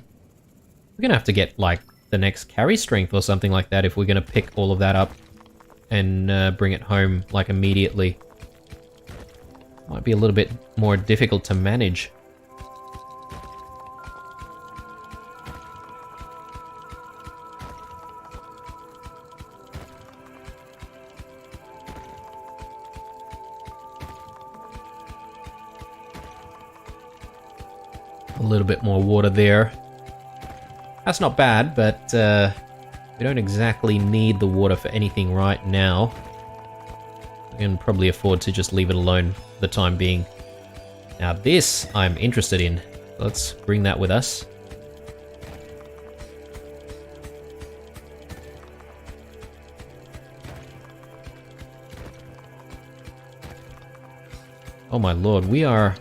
gonna have to get, like, the next carry strength or something like that if we're gonna pick all of that up and bring it home, like, immediately. Might be a little bit more difficult to manage. A little bit more water there. That's not bad, but we don't exactly need the water for anything right now. We can probably afford to just leave it alone for the time being. Now this I'm interested in. Let's bring that with us. Oh my lord, we are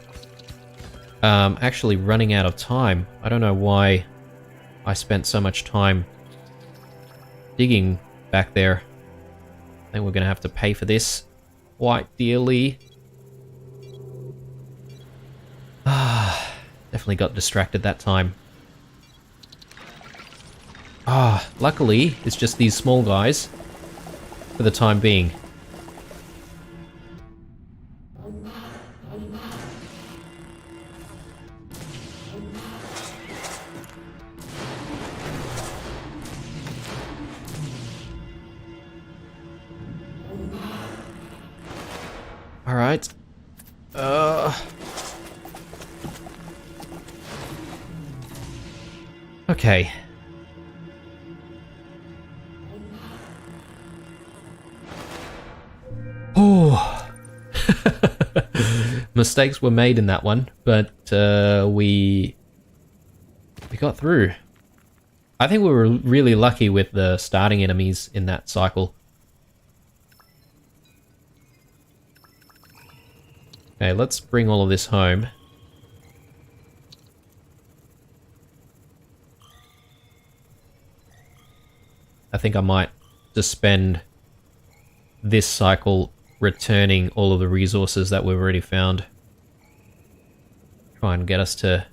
actually running out of time. I don't know why I spent so much time digging back there. I think we're gonna have to pay for this quite dearly. Definitely got distracted that time. Luckily, it's just these small guys for the time being. Alright. Okay. Oh. Mistakes were made in that one, but we got through. I think we were really lucky with the starting enemies in that cycle. Okay, let's bring all of this home. I think I might just spend this cycle returning all of the resources that we've already found. Try and get us to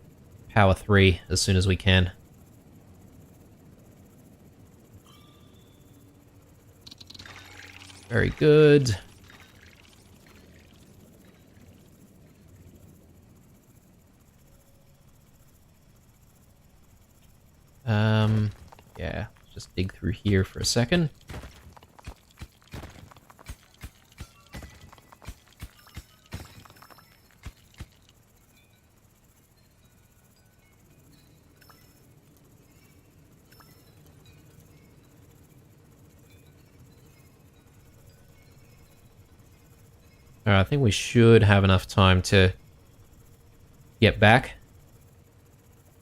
power 3 as soon as we can. Very good. Yeah, just dig through here for a second. Alright, I think we should have enough time to get back.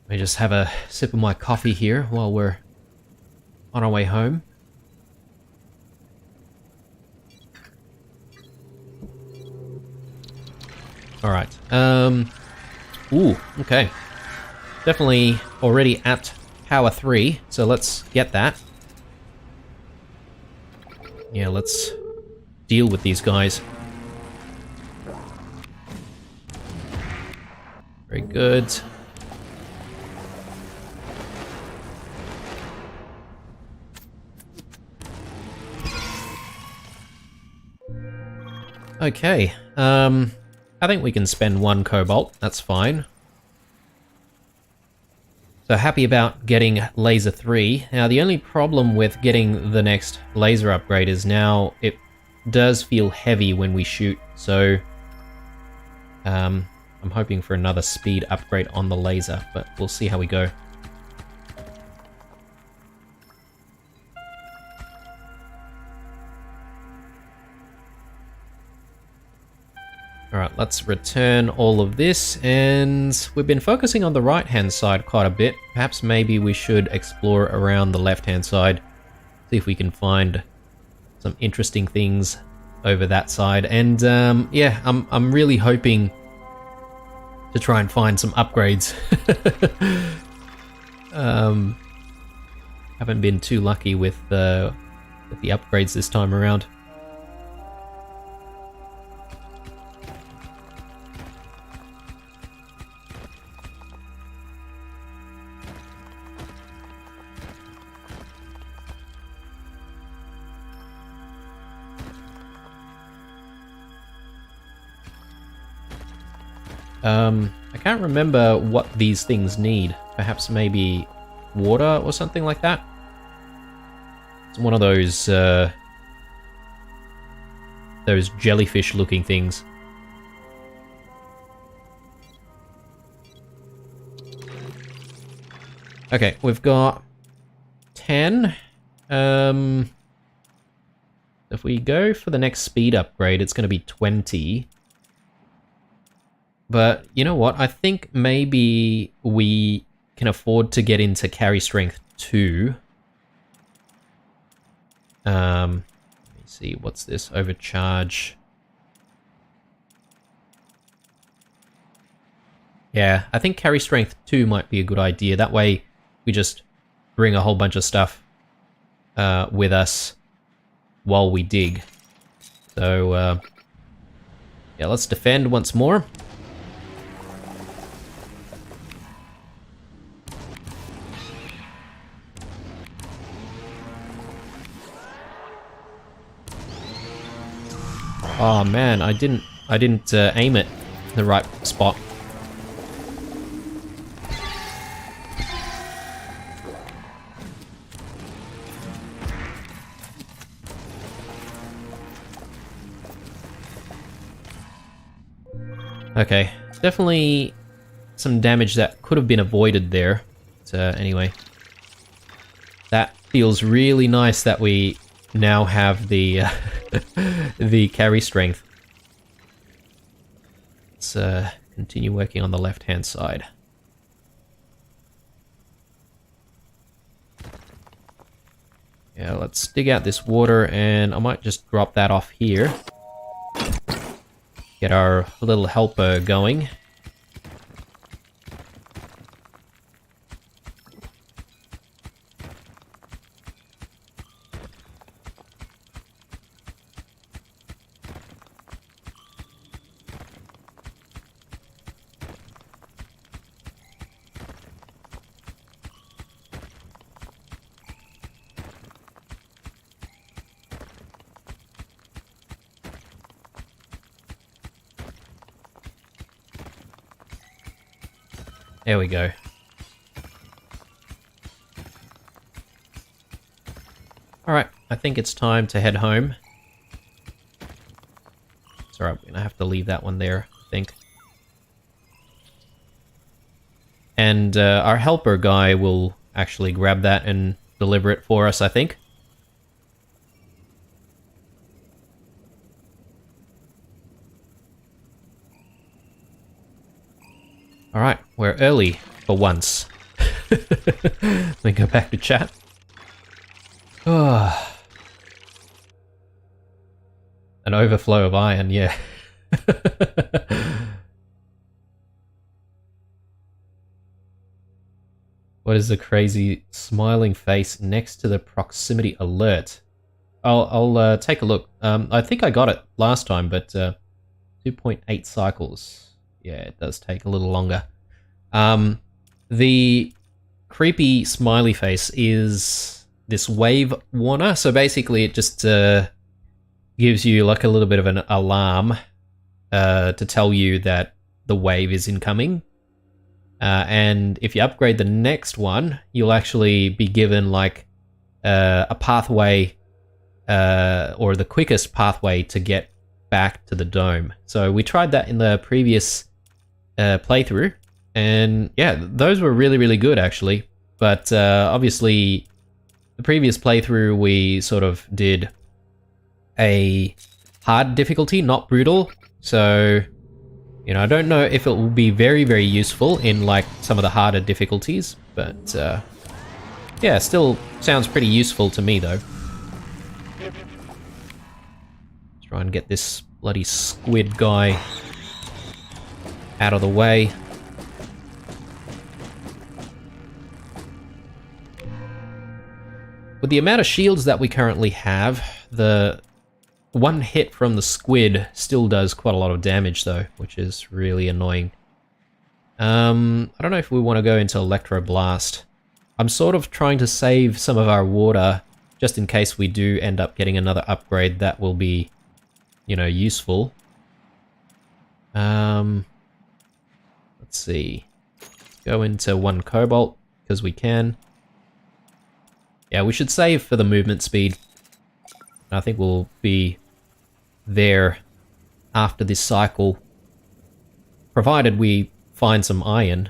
Let me just have a sip of my coffee here while we're on our way home. Alright, ooh, okay. Definitely already at power 3, so let's get that. Yeah, let's deal with these guys. Very good. Okay, I think we can spend 1 cobalt, that's fine. So happy about getting laser 3. Now the only problem with getting the next laser upgrade is now it does feel heavy when we shoot, so I'm hoping for another speed upgrade on the laser, but we'll see how we go. Alright, let's return all of this, and we've been focusing on the right-hand side quite a bit. Perhaps maybe we should explore around the left-hand side, see if we can find some interesting things over that side. And yeah, I'm really hoping to try and find some upgrades. Haven't been too lucky with the upgrades this time around. I can't remember what these things need. Perhaps maybe water or something like that? It's one of those jellyfish-looking things. Okay, we've got 10. If we go for the next speed upgrade, it's going to be 20. But you know what? I think maybe we can afford to get into carry strength 2. Let me see, what's this? Overcharge. Yeah, I think carry strength 2 might be a good idea. That way we just bring a whole bunch of stuff with us while we dig. So, yeah, let's defend once more. Oh man, I didn't aim it in the right spot. Okay, definitely some damage that could have been avoided there. So anyway, that feels really nice that we now have the the carry strength. Let's continue working on the left-hand side. Yeah, let's dig out this water, and I might just drop that off here. get our little helper going. There we go. Alright, I think it's time to head home. It's alright, we're gonna have to leave that one there, I think. And our helper guy will actually grab that and deliver it for us, I think. Alright, we're early for once. Let me go back to chat. Oh. An overflow of iron, yeah. What is the crazy smiling face next to the proximity alert? I'll take a look. I think I got it last time, but 2.8 cycles. Yeah, it does take a little longer. The creepy smiley face is this wave warner. So basically it just gives you like a little bit of an alarm to tell you that the wave is incoming. And if you upgrade the next one, you'll actually be given like a pathway or the quickest pathway to get back to the dome. So we tried that in the previous playthrough, and yeah, those were really, really good actually. But obviously, the previous playthrough we sort of did a hard difficulty, not brutal. So, you know, I don't know if it will be very, very useful in like some of the harder difficulties, but yeah, still sounds pretty useful to me though. Try and get this bloody squid guy out of the way. With the amount of shields that we currently have, the one hit from the squid still does quite a lot of damage though, which is really annoying. I don't know if we want to go into Electro Blast. I'm sort of trying to save some of our water just in case we do end up getting another upgrade that will be, you know, useful. Let's see. Go into 1 cobalt, because we can. Yeah, we should save for the movement speed. I think we'll be there after this cycle, provided we find some iron.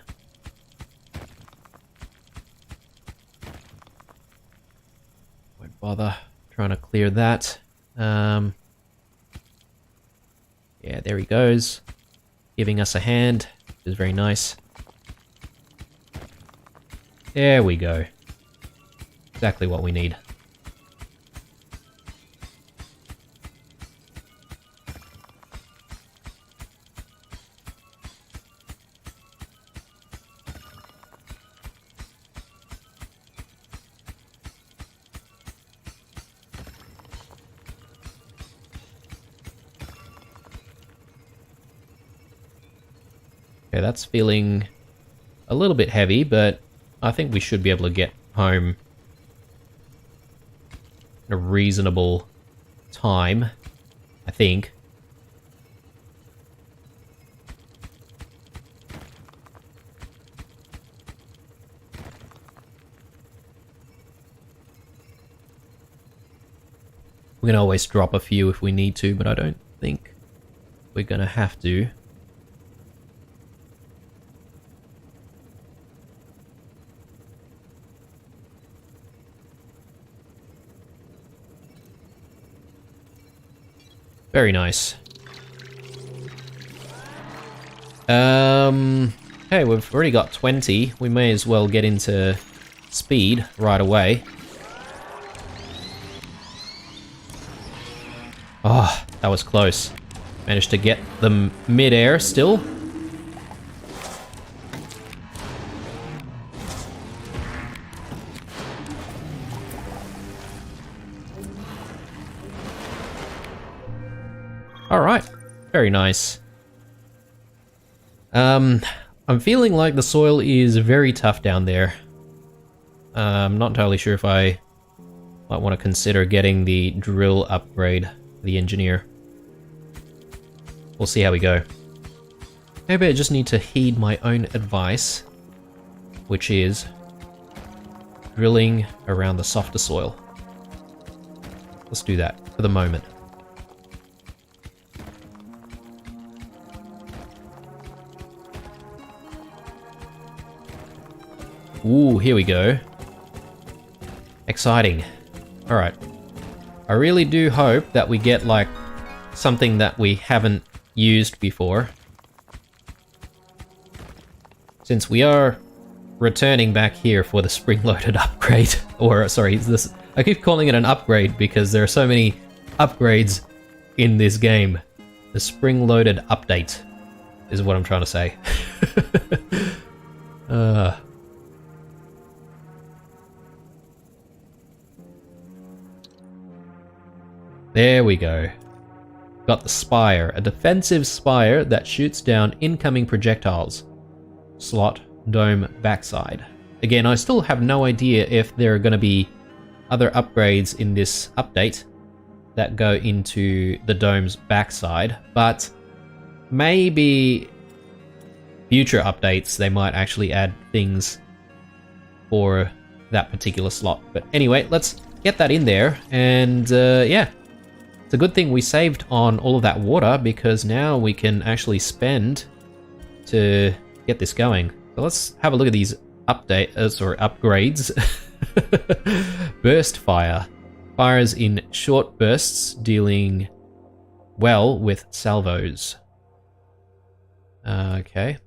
Won't bother trying to clear that. Yeah, there he goes, giving us a hand, which is very nice. There we go. Exactly what we need. Okay, that's feeling a little bit heavy, but I think we should be able to get home in a reasonable time, I think. We can always drop a few if we need to, but I don't think we're gonna have to. Very nice. Hey, we've already got 20. We may as well get into speed right away. Oh, that was close. Managed to get them mid-air still. Alright, very nice. I'm feeling like the soil is very tough down there. I'm not entirely sure if I might want to consider getting the drill upgrade for the engineer. We'll see how we go. Maybe I just need to heed my own advice, which is drilling around the softer soil. Let's do that for the moment. Ooh, here we go. Exciting. Alright. I really do hope that we get, like, something that we haven't used before. Since we are returning back here for the spring-loaded upgrade. Or, sorry, this, I keep calling it an upgrade because there are so many upgrades in this game. The spring-loaded update is what I'm trying to say. There we go. Got the Spire, a defensive spire that shoots down incoming projectiles. Slot, dome, backside. Again, I still have no idea if there are going to be other upgrades in this update that go into the dome's backside, but maybe future updates they might actually add things for that particular slot. But anyway, let's get that in there, and yeah. It's a good thing we saved on all of that water because now we can actually spend to get this going. So let's have a look at these upgrades. Burst fire. Fires in short bursts, dealing well with salvos. Okay.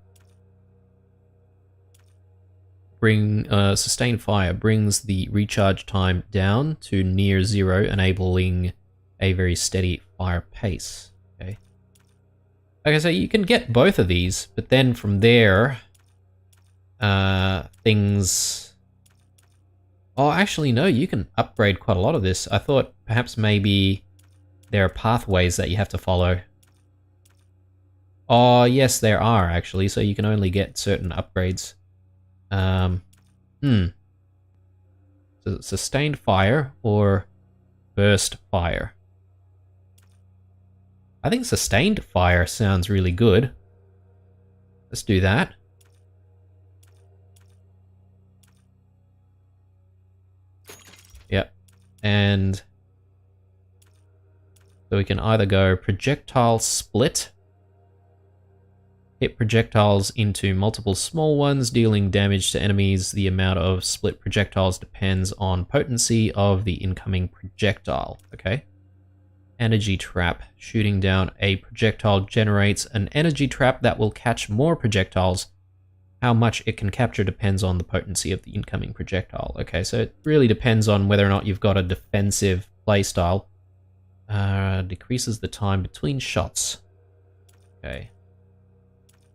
Sustained fire brings the recharge time down to near 0, enabling a very steady fire pace. Okay. Okay, so you can get both of these, but then from there, things... Oh, actually, no, you can upgrade quite a lot of this. I thought perhaps maybe there are pathways that you have to follow. Oh, yes, there are, actually, so you can only get certain upgrades. So sustained fire or burst fire? I think sustained fire sounds really good. Let's do that. Yep. And so we can either go projectile split. Hit projectiles into multiple small ones, dealing damage to enemies. The amount of split projectiles depends on potency of the incoming projectile. Okay. Energy trap. Shooting down a projectile generates an energy trap that will catch more projectiles. How much it can capture depends on the potency of the incoming projectile. Okay, so it really depends on whether or not you've got a defensive playstyle. Decreases the time between shots. Okay.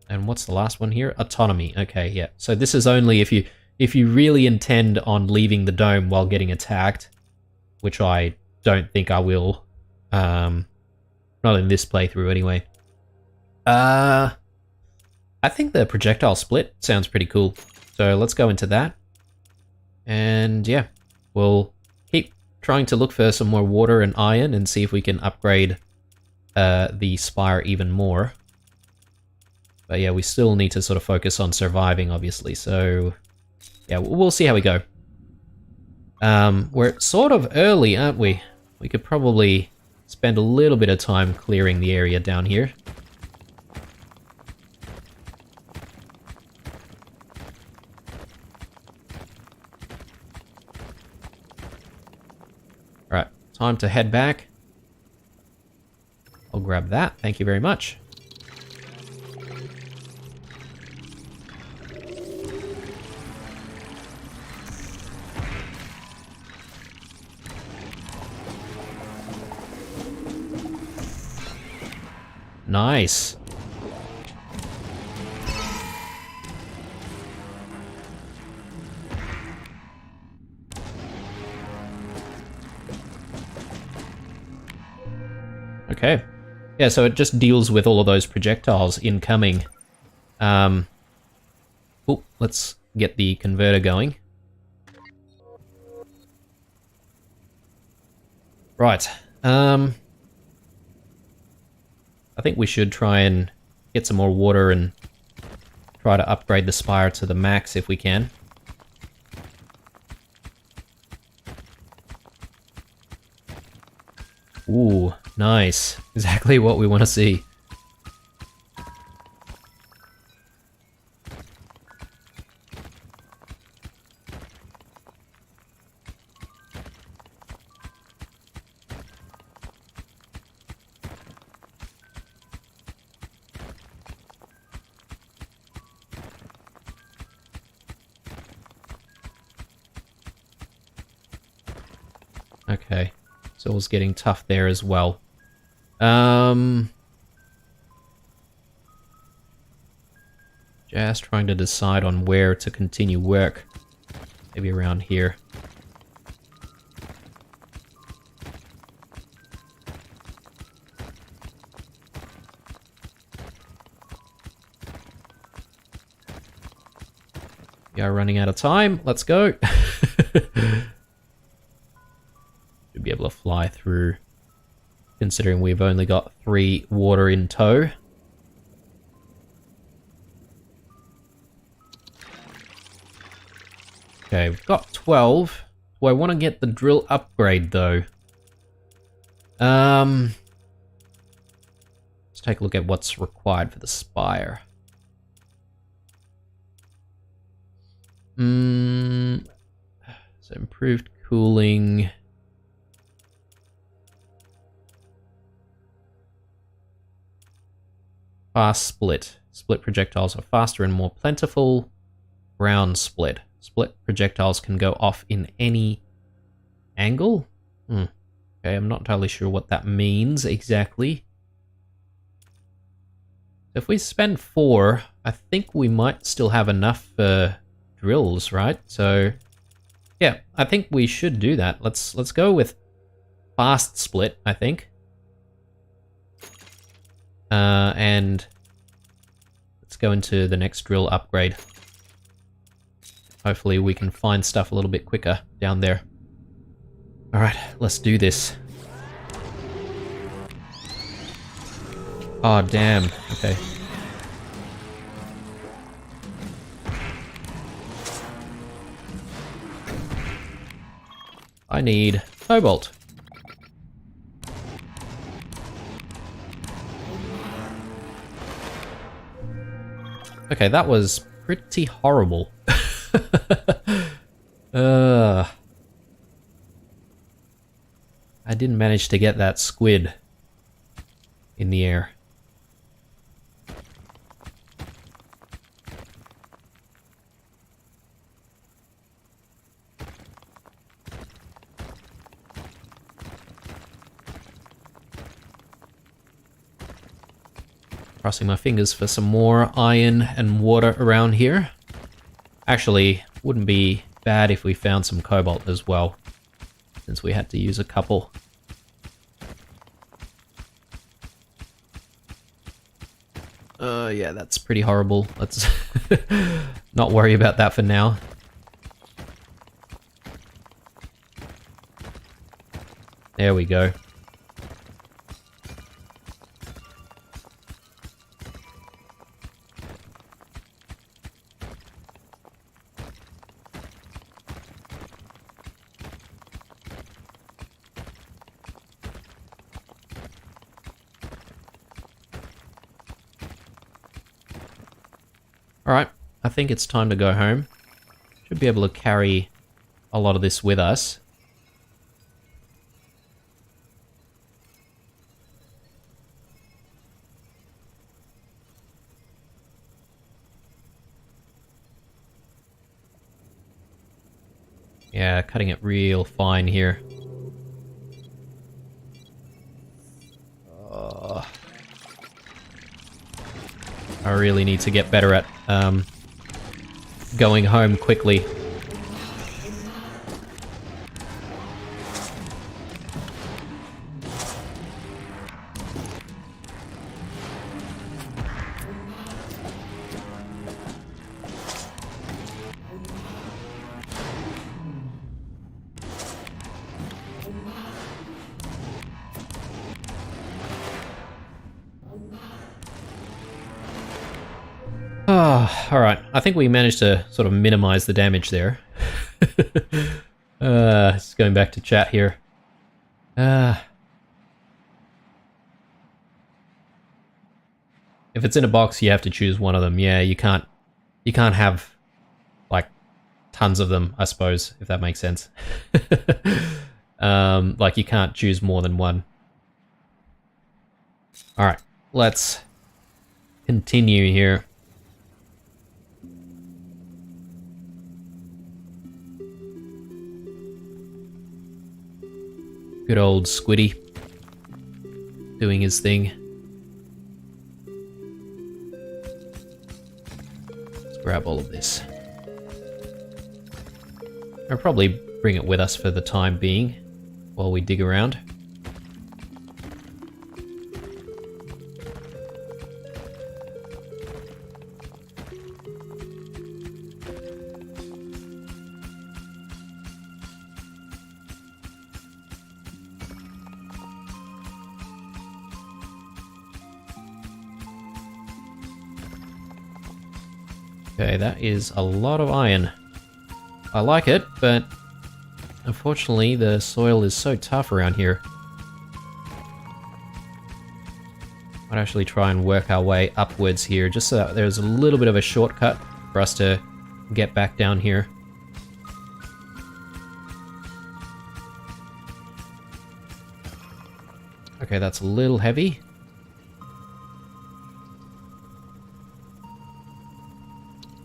And what's the last one here? Autonomy. Okay, yeah. So this is only if you really intend on leaving the dome while getting attacked, which I don't think I will. Not in this playthrough anyway. I think the projectile split sounds pretty cool. So let's go into that. And yeah, we'll keep trying to look for some more water and iron and see if we can upgrade the spire even more. But yeah, we still need to sort of focus on surviving, obviously. So yeah, we'll see how we go. We're sort of early, aren't we? We could probably spend a little bit of time clearing the area down here. Alright, time to head back. I'll grab that, thank you very much. Nice. Okay. Yeah, so it just deals with all of those projectiles incoming. Oh, let's get the converter going. Right. I think we should try and get some more water and try to upgrade the spire to the max if we can. Ooh, nice. Exactly what we want to see. Okay, so it's getting tough there as well. Just trying to decide on where to continue work. Maybe around here. We are running out of time. Let's go. Should be able to fly through, considering we've only got 3 water in tow. Okay, we've got 12. Do I want to get the drill upgrade, though? Let's take a look at what's required for the spire. So improved cooling. Fast split. Split projectiles are faster and more plentiful. Ground split. Split projectiles can go off in any angle? Okay, I'm not entirely sure what that means exactly. If we spend 4, I think we might still have enough drills, right? So, yeah, I think we should do that. Let's go with fast split, I think. And let's go into the next drill upgrade. Hopefully we can find stuff a little bit quicker down there. Alright, let's do this. Oh, damn. Okay. I need cobalt. Okay, that was pretty horrible. I didn't manage to get that squid in the air. Crossing my fingers for some more iron and water around here. Actually, wouldn't be bad if we found some cobalt as well, since we had to use a couple. Yeah, that's pretty horrible. Let's not worry about that for now. There we go. Alright, I think it's time to go home. Should be able to carry a lot of this with us. Yeah, cutting it real fine here. I really need to get better at going home quickly. Alright, I think we managed to sort of minimize the damage there. Just going back to chat here. If it's in a box, you have to choose one of them. Yeah, you can't have, like, tons of them, I suppose, if that makes sense. Like, you can't choose more than one. Alright, let's continue here. Good old Squiddy doing his thing. Let's grab all of this. I'll probably bring it with us for the time being while we dig around. Okay, that is a lot of iron. I like it, but unfortunately the soil is so tough around here. I'd actually try and work our way upwards here, just so that there's a little bit of a shortcut for us to get back down here. Okay, that's a little heavy.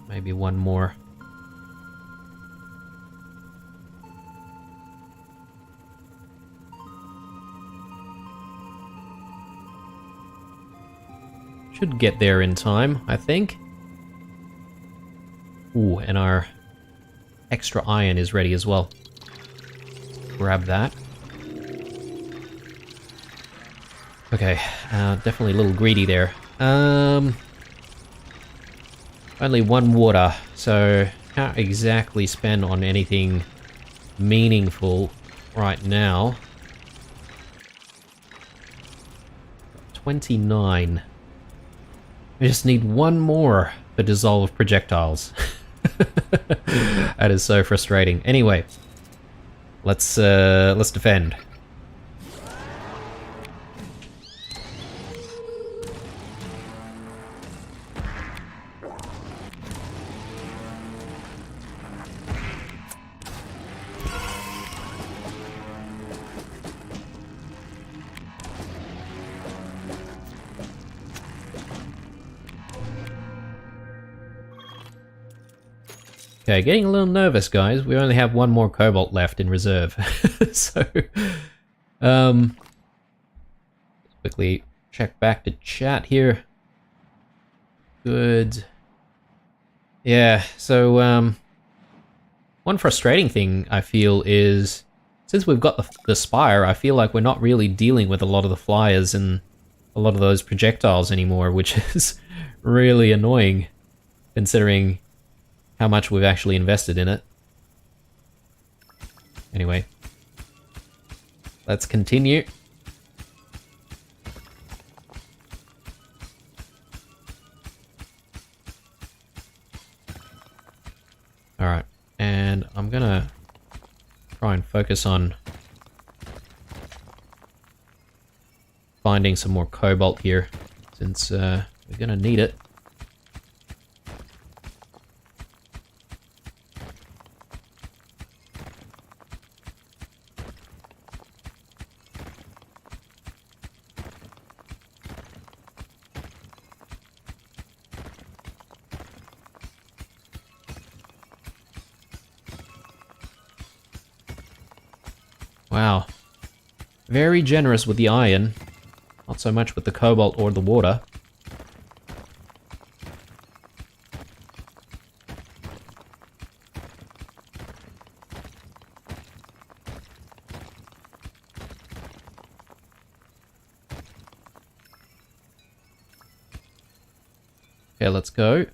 Maybe one more. Should get there in time, I think. Ooh, and our extra iron is ready as well. Grab that. Okay, definitely a little greedy there. Only one water, so can't exactly spend on anything meaningful right now. 29. I just need one more for dissolve projectiles. That is so frustrating. Anyway, let's defend. Okay, getting a little nervous, guys. We only have one more cobalt left in reserve. So, quickly check back to chat here. Good. Yeah, so, one frustrating thing I feel is, since we've got the spire, I feel like we're not really dealing with a lot of the flyers and a lot of those projectiles anymore, which is really annoying, considering how much we've actually invested in it. Anyway, let's continue. Alright, and I'm gonna try and focus on finding some more cobalt here, since we're gonna need it. Wow. Very generous with the iron. Not so much with the cobalt or the water. Okay, let's go.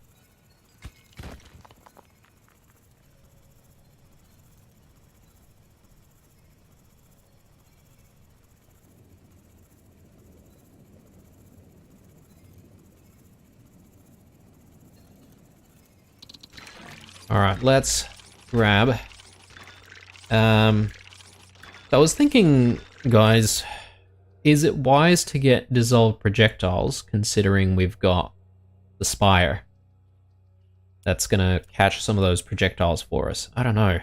Alright, let's grab. I was thinking, guys, is it wise to get dissolved projectiles considering we've got the spire that's gonna catch some of those projectiles for us? I don't know.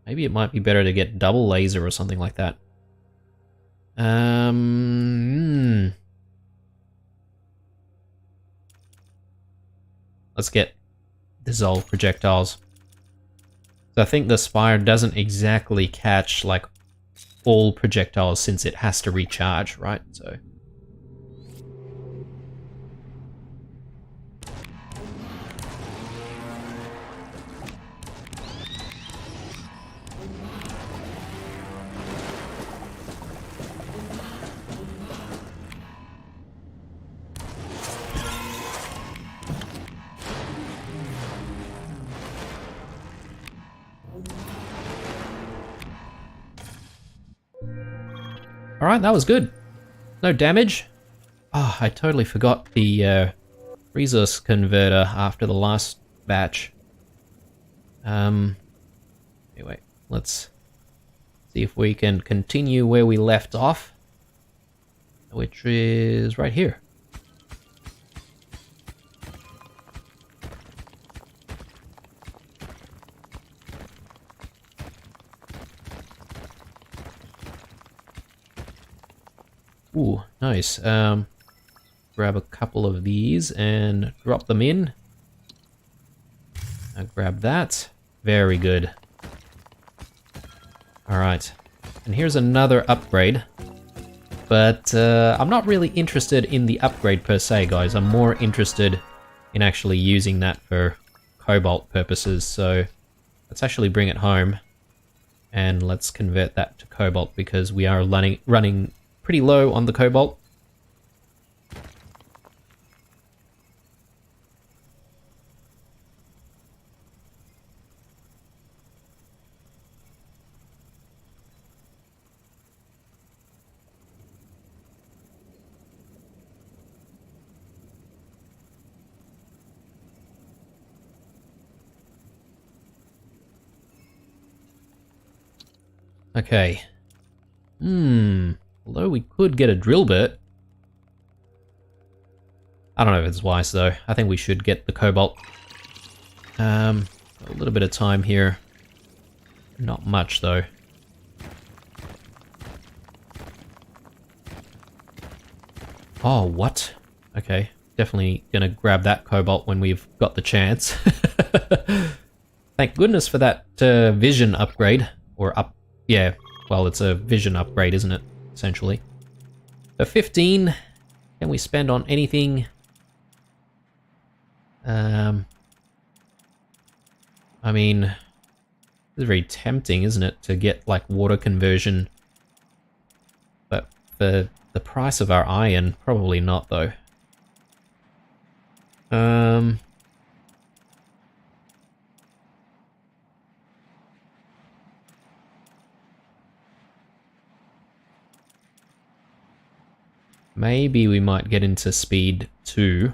Maybe it might be better to get double laser or something like that. Let's get dissolved projectiles. So I think the spire doesn't exactly catch like all projectiles since it has to recharge, right? So alright, that was good. No damage. Oh, I totally forgot the resource converter after the last batch. Anyway, let's see if we can continue where we left off, which is right here. Ooh, nice. Grab a couple of these and drop them in. I'll grab that. Very good. Alright. And here's another upgrade. But I'm not really interested in the upgrade per se, guys. I'm more interested in actually using that for cobalt purposes. So let's actually bring it home. And let's convert that to cobalt because we are running pretty low on the cobalt. Okay. Although we could get a drill bit. I don't know if it's wise though. I think we should get the cobalt. A little bit of time here. Not much though. Oh, what? Okay. Definitely gonna grab that cobalt when we've got the chance. Thank goodness for that vision upgrade. Yeah, well, it's a vision upgrade, isn't it? Essentially. So 15. Can we spend on anything? I mean, it's very tempting, isn't it, to get like water conversion? But for the price of our iron, probably not though. Maybe we might get into speed 2.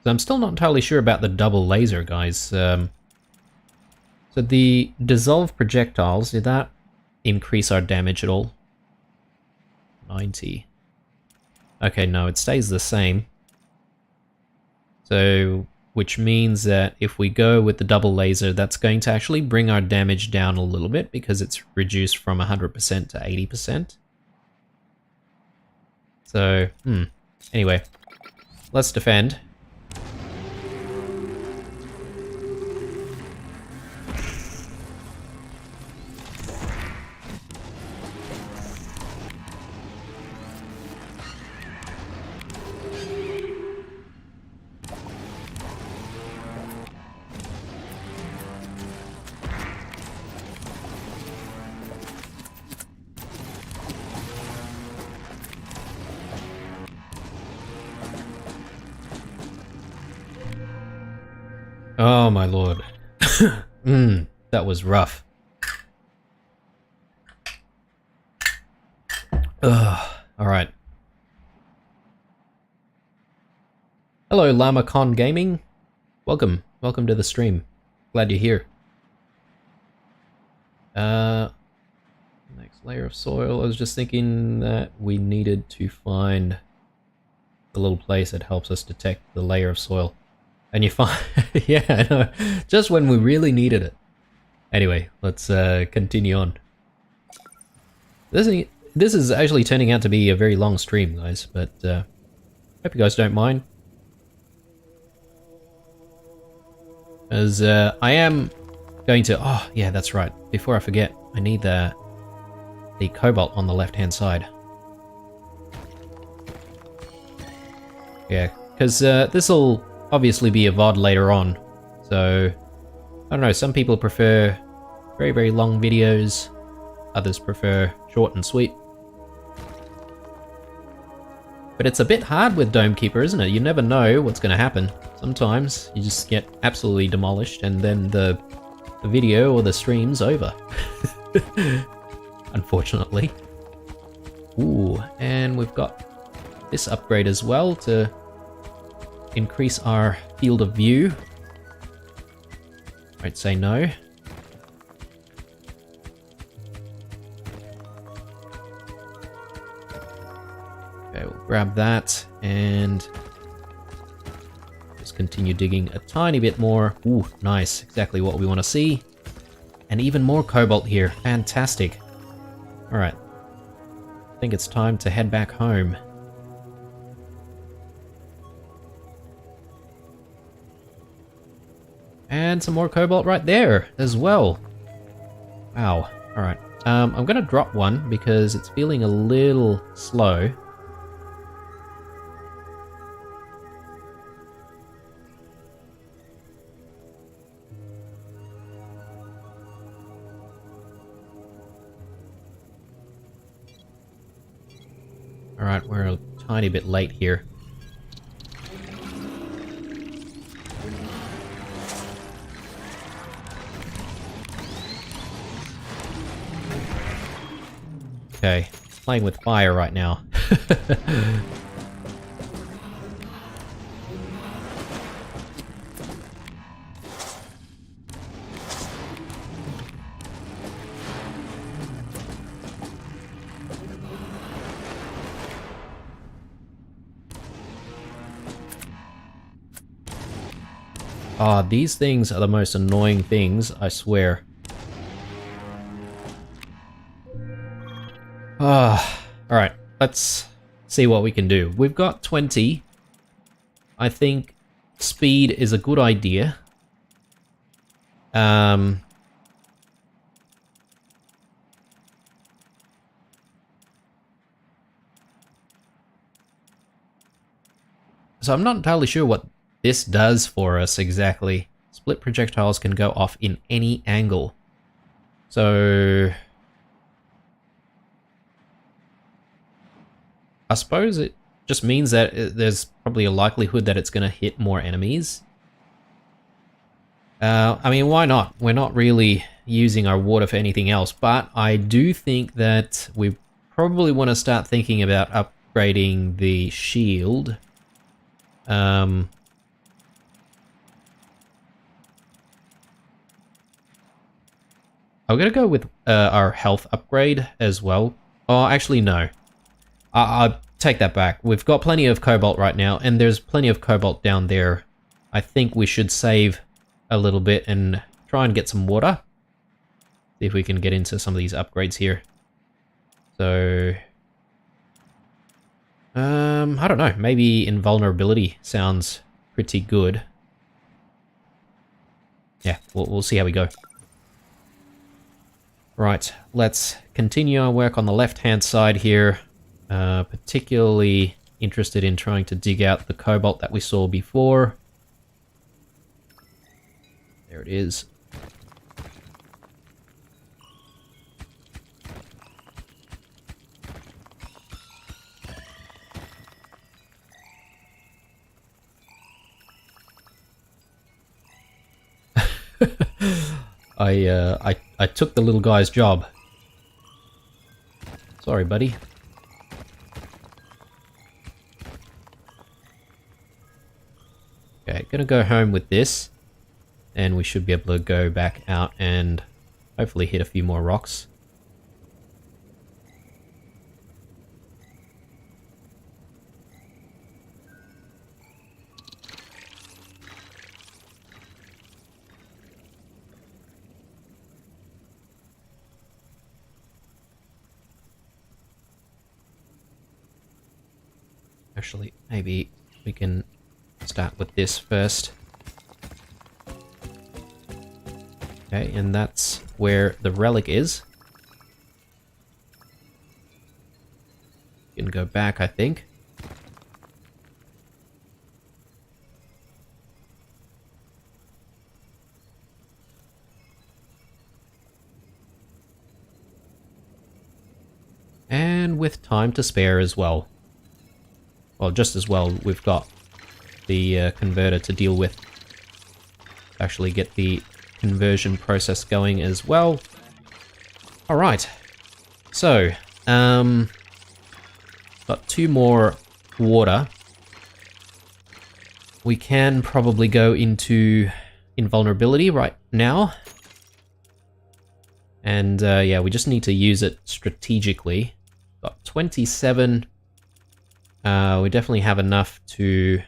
So I'm still not entirely sure about the double laser, guys. So the dissolve projectiles, did that increase our damage at all? 90. Okay, no, it stays the same. So, which means that if we go with the double laser, that's going to actually bring our damage down a little bit because it's reduced from 100% to 80%. So, anyway, let's defend. Oh my lord. That was rough. Ugh. Alright. Hello, LlamaCon Gaming. Welcome. Welcome to the stream. Glad you're here. Next layer of soil. I was just thinking that we needed to find the little place that helps us detect the layer of soil. And you find... yeah, I know. Just when we really needed it. Anyway, let's continue on. This is actually turning out to be a very long stream, guys, but hope you guys don't mind. As I am going to... oh, yeah, that's right. Before I forget, I need the cobalt on the left-hand side. Yeah, because this will obviously be a VOD later on. So, I don't know, some people prefer very, very long videos. Others prefer short and sweet. But it's a bit hard with Dome Keeper, isn't it? You never know what's going to happen. Sometimes you just get absolutely demolished and then the video or the stream's over. Unfortunately. Ooh, and we've got this upgrade as well to increase our field of view. I'd say no. Okay, we'll grab that and just continue digging a tiny bit more. Ooh, nice. Exactly what we want to see. And even more cobalt here. Fantastic. Alright. I think it's time to head back home. And some more cobalt right there as well. Wow. Alright. I'm gonna drop one because it's feeling a little slow. Alright, we're a tiny bit late here. Okay, playing with fire right now. Ah, these things are the most annoying things, I swear. Ah, alright, let's see what we can do. We've got 20. I think speed is a good idea. So I'm not entirely sure what this does for us exactly. Split projectiles can go off in any angle. So I suppose it just means that there's probably a likelihood that it's going to hit more enemies. I mean, why not? We're not really using our water for anything else, but I do think that we probably want to start thinking about upgrading the shield. I'm gonna go with our health upgrade as well. Oh, actually, no. I'll take that back. We've got plenty of cobalt right now, and there's plenty of cobalt down there. I think we should save a little bit and try and get some water. See if we can get into some of these upgrades here. So... I don't know. Maybe invulnerability sounds pretty good. Yeah, we'll see how we go. Right, let's continue our work on the left-hand side here. Particularly interested in trying to dig out the cobalt that we saw before. There it is. I took the little guy's job. Sorry, buddy. Okay, gonna go home with this, and we should be able to go back out and hopefully hit a few more rocks. Actually, maybe we can start with this first. Okay, and that's where the relic is. You can go back, I think. And with time to spare as well. Well, just as well, we've got the converter to deal with. Actually get the conversion process going as well. Alright. So, got 2 more water. We can probably go into invulnerability right now. And yeah, we just need to use it strategically. Got 27. We definitely have enough to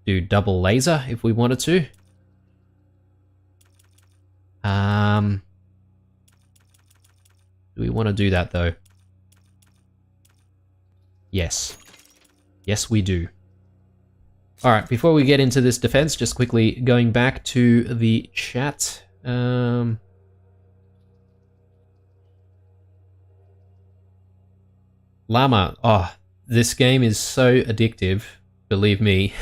do double laser if we wanted to. Do we want to do that though? Yes. Yes, we do. Alright, before we get into this defense, just quickly going back to the chat. Llama. Oh, this game is so addictive, believe me.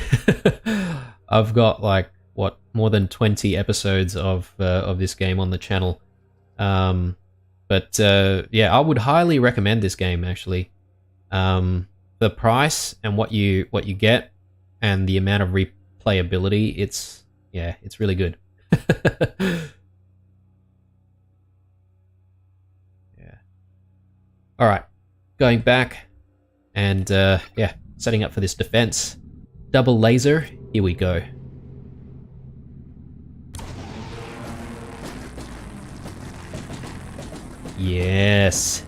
I've got like, what, more than 20 episodes of this game on the channel. But yeah, I would highly recommend this game actually. The price and what you get and the amount of replayability, it's really good. Yeah. All right, going back and yeah, setting up for this defense. Double laser, here we go. Yes.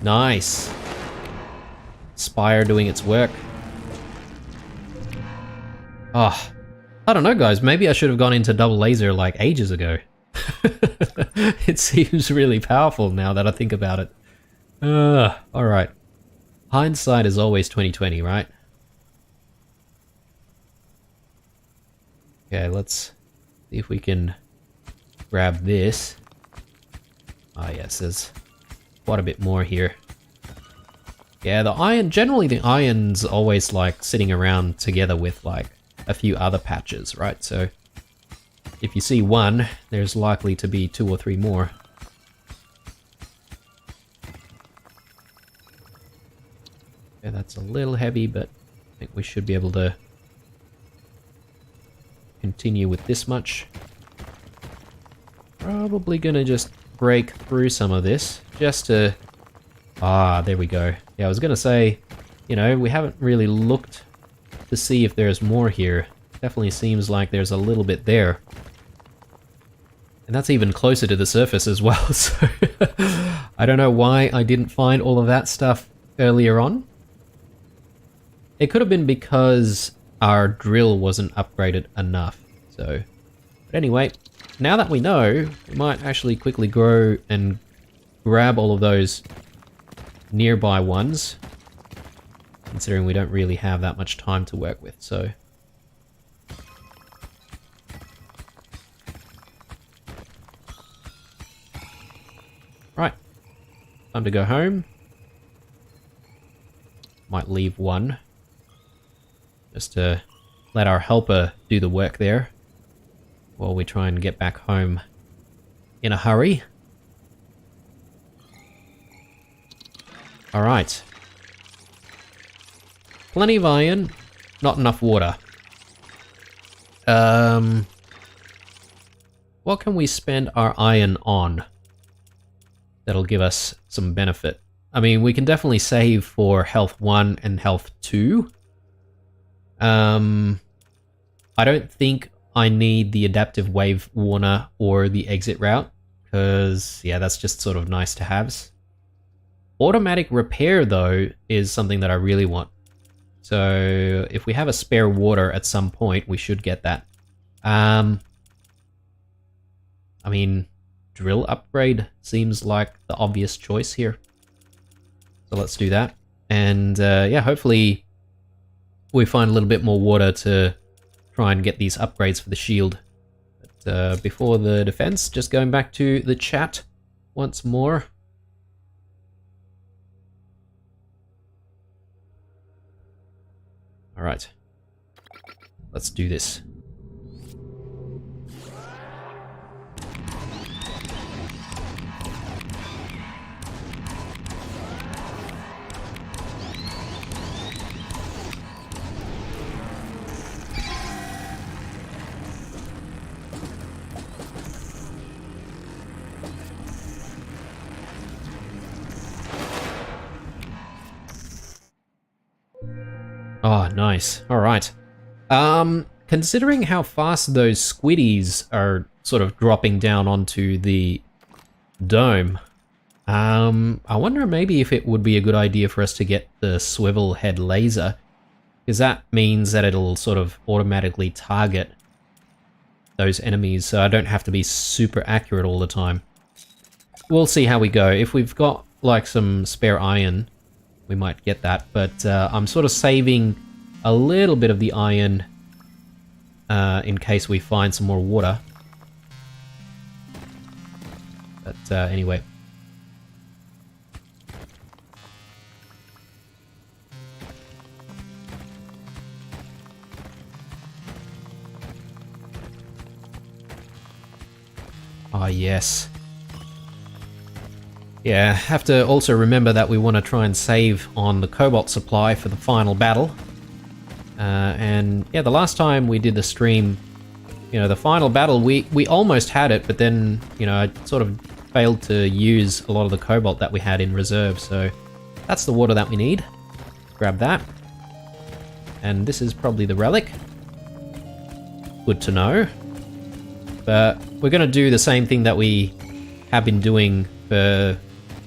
Nice. Spire doing its work. Oh, I don't know guys, maybe I should have gone into double laser like ages ago. It seems really powerful now that I think about it. Alright. Hindsight is always 20/20, right? Okay, let's see if we can grab this. Ah, yes, there's quite a bit more here. Yeah, the iron, generally the iron's always like sitting around together with like a few other patches, right? So if you see one, there's likely to be 2 or 3 more. Yeah, that's a little heavy, but I think we should be able to continue with this much. Probably gonna just break through some of this, just to... Ah, there we go. Yeah, I was gonna say, you know, we haven't really looked to see if there's more here. Definitely seems like there's a little bit there. And that's even closer to the surface as well, so... I don't know why I didn't find all of that stuff earlier on. It could have been because our drill wasn't upgraded enough, so... But anyway, now that we know, we might actually quickly go and grab all of those nearby ones, considering we don't really have that much time to work with, so... Right, time to go home. Might leave one, just to let our helper do the work there, while we try and get back home in a hurry. Alright. plenty of iron, not enough water. What can we spend our iron on that'll give us some benefit? I mean, we can definitely save for health 1 and health 2. I don't think I need the adaptive wave warner or the exit route, because, yeah, that's just sort of nice to haves. Automatic repair, though, is something that I really want. So if we have a spare water at some point, we should get that. I mean, drill upgrade seems like the obvious choice here. So let's do that. And yeah, hopefully we find a little bit more water to try and get these upgrades for the shield. But before the defense, just going back to the chat once more. All right, let's do this. Oh, nice. All right. Considering how fast those squiddies are sort of dropping down onto the dome, I wonder maybe if it would be a good idea for us to get the swivel head laser, because that means that it'll sort of automatically target those enemies, so I don't have to be super accurate all the time. We'll see how we go. If we've got like some spare iron, we might get that, but I'm sort of saving a little bit of the iron in case we find some more water. But anyway. Ah, yes. Yeah, have to also remember that we want to try and save on the cobalt supply for the final battle. And yeah, the last time we did the stream, you know, the final battle, we almost had it, but then, you know, I sort of failed to use a lot of the cobalt that we had in reserve, so that's the water that we need. Grab that. And this is probably the relic. Good to know. But we're going to do the same thing that we have been doing for,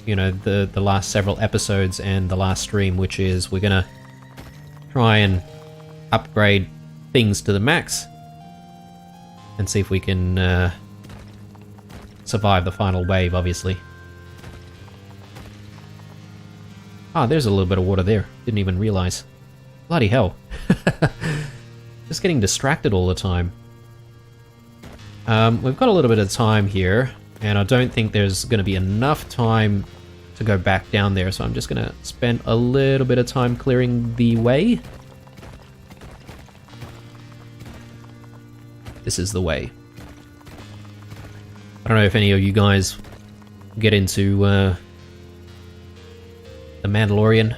you know, the last several episodes and the last stream, which is we're going to try and upgrade things to the max and see if we can survive the final wave, obviously. Ah, there's a little bit of water there. Didn't even realize. Bloody hell. Just getting distracted all the time. We've got a little bit of time here, and I don't think there's going to be enough time to go back down there, so I'm just going to spend a little bit of time clearing the way. This is the way. I don't know if any of you guys get into The Mandalorian.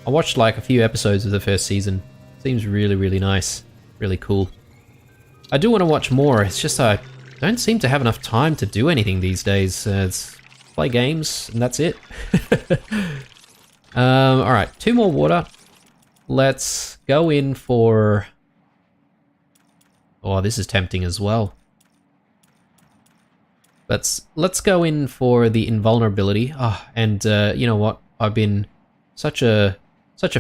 I watched like a few episodes of the first season. Seems really, really nice. Really cool. I do want to watch more, it's just I don't seem to have enough time to do anything these days. It's play games, and that's it. Alright, 2 more water. Let's go in for... Oh, this is tempting as well. Let's go in for the invulnerability. Oh, and you know what? I've been such a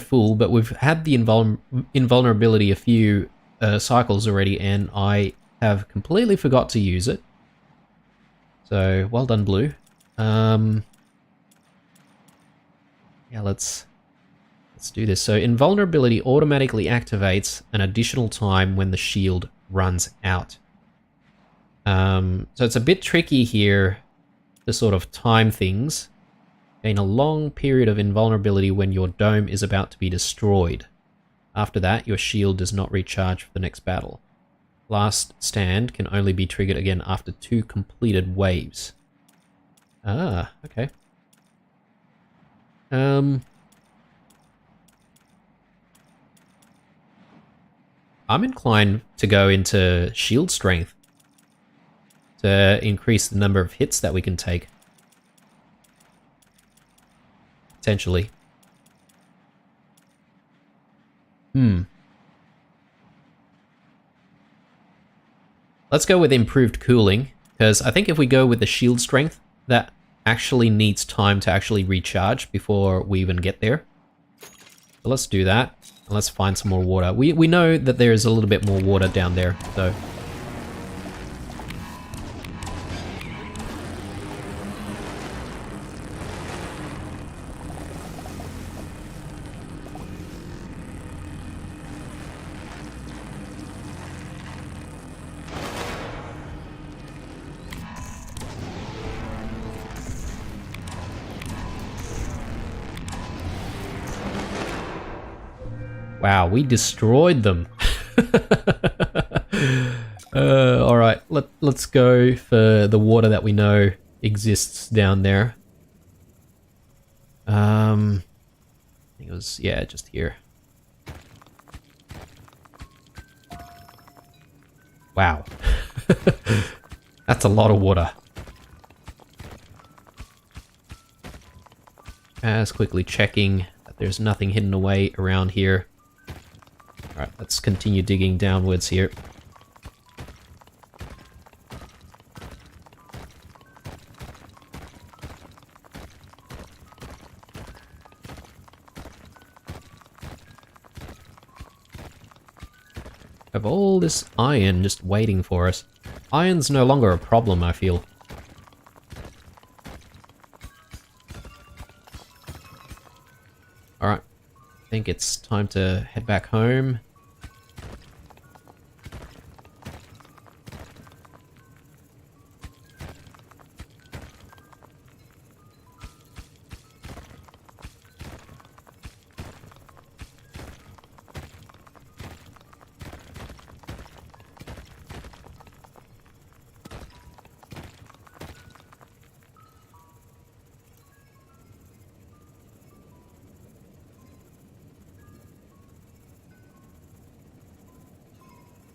fool, but we've had the invulnerability a few cycles already, and I have completely forgot to use it. So, well done, Blue. Yeah, let's do this. So, invulnerability automatically activates an additional time when the shield runs out. So it's a bit tricky here to sort of time things. Gain a long period of invulnerability when your dome is about to be destroyed. After that, your shield does not recharge for the next battle. Last stand can only be triggered again after 2 completed waves. Ah, okay. I'm inclined to go into shield strength to increase the number of hits that we can take. Potentially. Let's go with improved cooling, because I think if we go with the shield strength, that actually needs time to actually recharge before we even get there. So let's do that. And let's find some more water. We know that there is a little bit more water down there, so... Wow, we destroyed them. Alright, let's go for the water that we know exists down there. I think it was, yeah, just here. Wow. That's a lot of water. Just quickly checking that there's nothing hidden away around here. Alright, let's continue digging downwards here. Have all this iron just waiting for us. Iron's no longer a problem, I feel. Alright, I think it's time to head back home.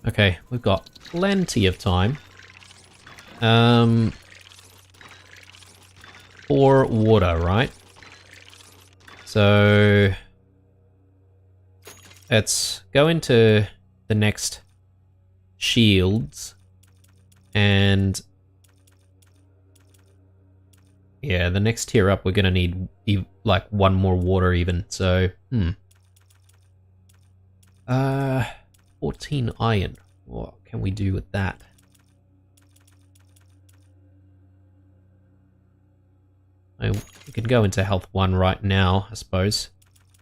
Okay, we've got plenty of time. For water, right? So let's go into the next shields and yeah, the next tier up we're gonna need like one more water even, so 14 iron. What can we do with that? We could go into health 1 right now, I suppose,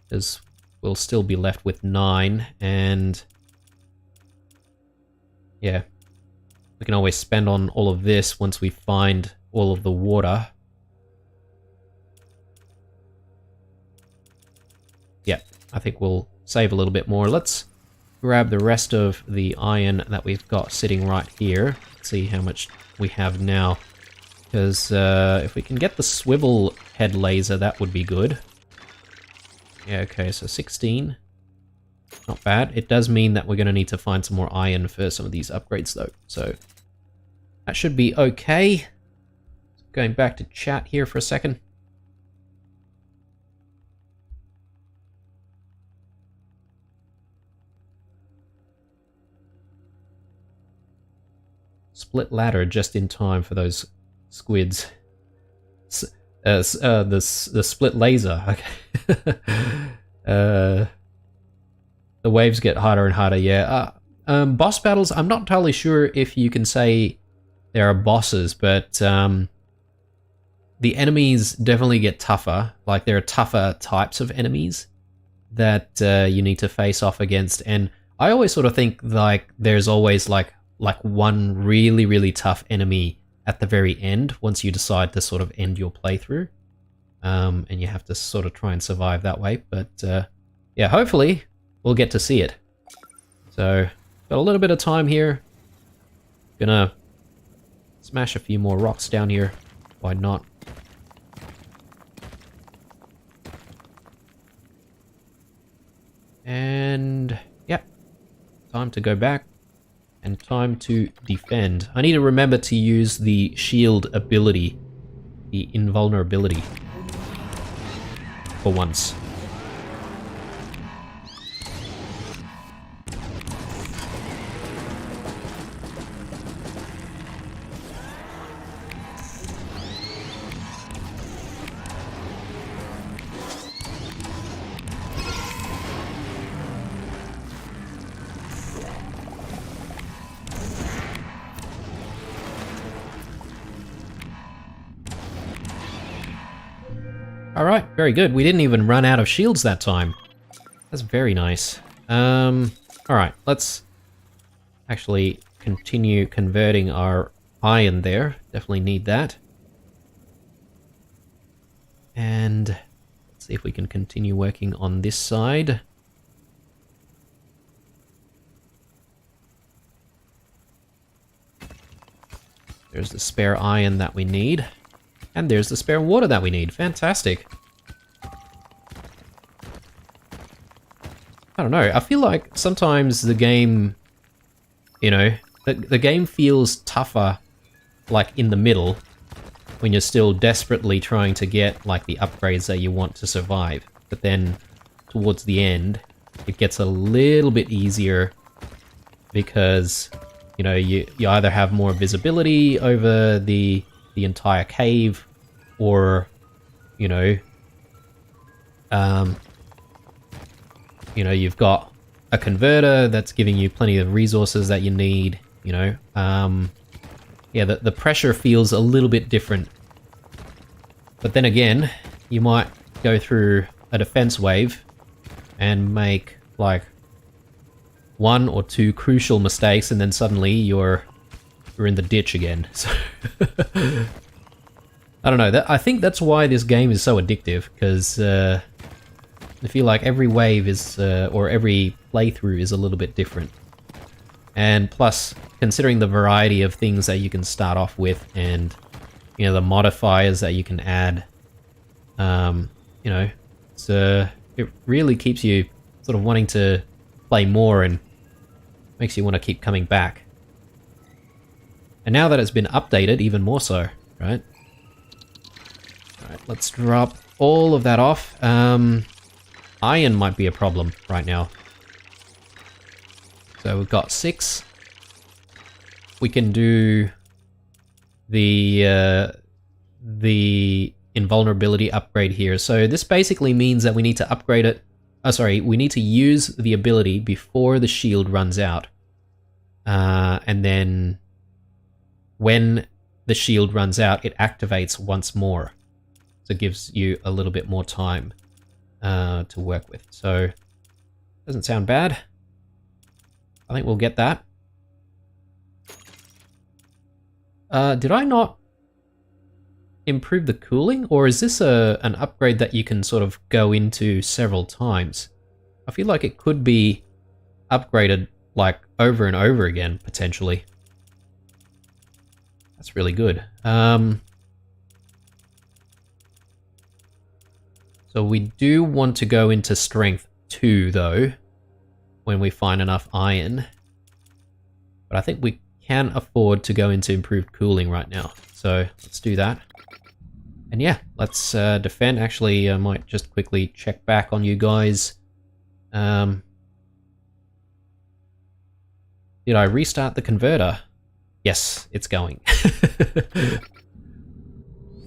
because we'll still be left with 9, and yeah, we can always spend on all of this once we find all of the water. Yeah, I think we'll save a little bit more. Let's grab the rest of the iron that we've got sitting right here. Let's see how much we have now. Because if we can get the swivel head laser, that would be good. Yeah, okay, so 16. Not bad. It does mean that we're going to need to find some more iron for some of these upgrades, though. So that should be okay. Going back to chat here for a second. Split ladder just in time for those squids. The split laser. Okay. The waves get harder and harder. Yeah. Boss battles. I'm not entirely sure if you can say there are bosses, but the enemies definitely get tougher. Like there are tougher types of enemies that you need to face off against, and I always sort of think like there's always like one really, really tough enemy at the very end once you decide to sort of end your playthrough. And you have to sort of try and survive that way. But yeah, hopefully we'll get to see it. So, got a little bit of time here. Gonna smash a few more rocks down here. Why not? And yeah, time to go back. And time to defend. I need to remember to use the shield ability. The invulnerability. For once. Alright, very good. We didn't even run out of shields that time. That's very nice. Alright, let's actually continue converting our iron there. Definitely need that. And let's see if we can continue working on this side. There's the spare iron that we need. And there's the spare water that we need. Fantastic. I don't know. I feel like sometimes the game, you know, the game feels tougher, like, in the middle, when you're still desperately trying to get, like, the upgrades that you want to survive. But then, towards the end, it gets a little bit easier because, you know, you either have more visibility over the entire cave, or, you know, you've got a converter that's giving you plenty of resources that you need, you know. Yeah, the pressure feels a little bit different. But then again, you might go through a defense wave and make, like, 1 or 2 crucial mistakes, and then suddenly you're in the ditch again. So I don't know. I think that's why this game is so addictive, because I feel like every wave is, or every playthrough is a little bit different. And plus, considering the variety of things that you can start off with, and, you know, the modifiers that you can add, you know, it really keeps you sort of wanting to play more and makes you want to keep coming back. And now that it's been updated, even more so, right? Alright, let's drop all of that off. Iron might be a problem right now. So we've got 6. We can do the invulnerability upgrade here. So this basically means that we need to upgrade it. We need to use the ability before the shield runs out. And then when the shield runs out, it activates once more. So it gives you a little bit more time to work with. So, doesn't sound bad. I think we'll get that. Did I not improve the cooling? Or is this an upgrade that you can sort of go into several times? I feel like it could be upgraded, like, over and over again, potentially. That's really good. So we do want to go into strength 2, though, when we find enough iron. But I think we can afford to go into improved cooling right now. So let's do that. And yeah, let's defend. Actually, I might just quickly check back on you guys. Did I restart the converter? Yes, it's going.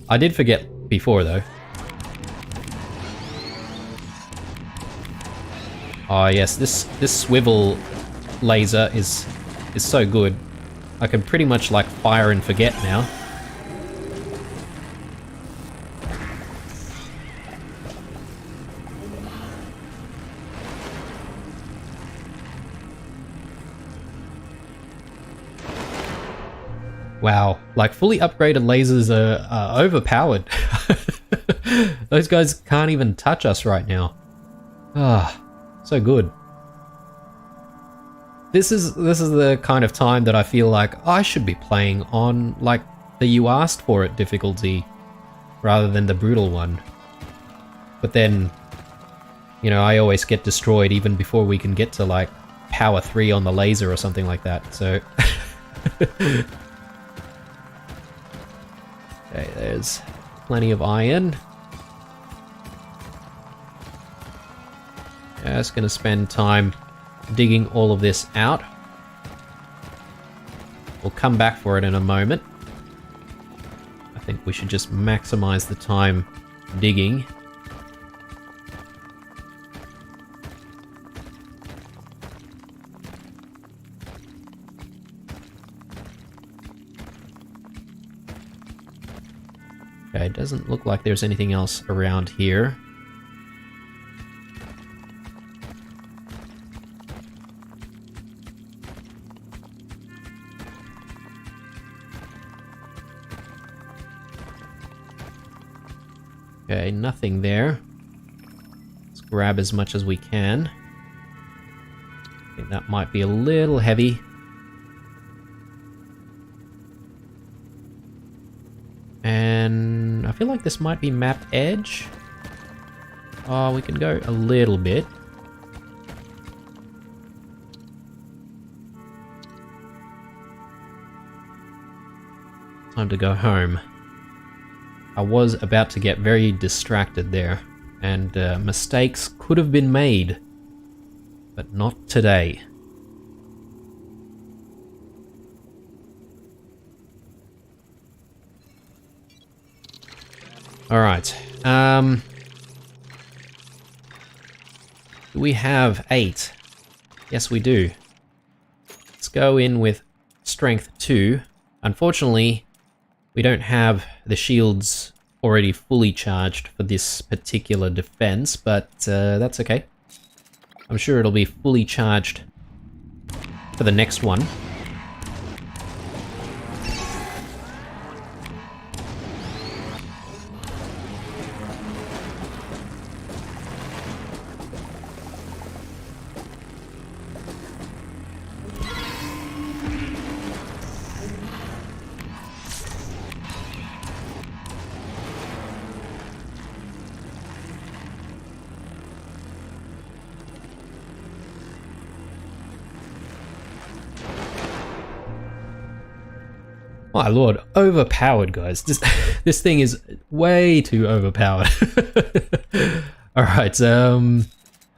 I did forget before, though. Oh yes, this swivel laser is so good. I can pretty much, like, fire and forget now. Wow, like, fully upgraded lasers are overpowered. Those guys can't even touch us right now. Ah, so good. This is the kind of time that I feel like I should be playing on, like, the you asked for it difficulty, rather than the brutal one. But then, you know, I always get destroyed even before we can get to, like, power 3 on the laser or something like that, so... Okay, there's plenty of iron. Just gonna spend time digging all of this out. We'll come back for it in a moment. I think we should just maximize the time digging. Okay, it doesn't look like there's anything else around here. Okay, nothing there. Let's grab as much as we can. I think that might be a little heavy. And I feel like this might be map edge. Oh, we can go a little bit. Time to go home. I was about to get very distracted there, and mistakes could have been made, but not today. Alright, do we have 8? Yes, we do. Let's go in with Strength 2. Unfortunately, we don't have the shields already fully charged for this particular defense, but that's okay. I'm sure it'll be fully charged for the next one. My lord, overpowered, guys. This thing is way too overpowered. Alright,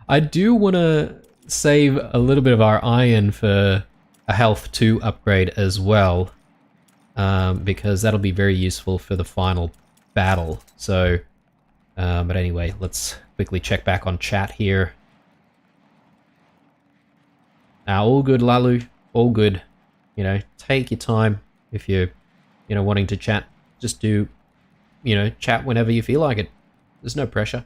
I do want to save a little bit of our iron for a health 2 upgrade as well, because that'll be very useful for the final battle. So, but anyway, let's quickly check back on chat here. Now, all good, Lalu. All good. You know, take your time. If you're, wanting to chat, just do, chat whenever you feel like it. There's no pressure.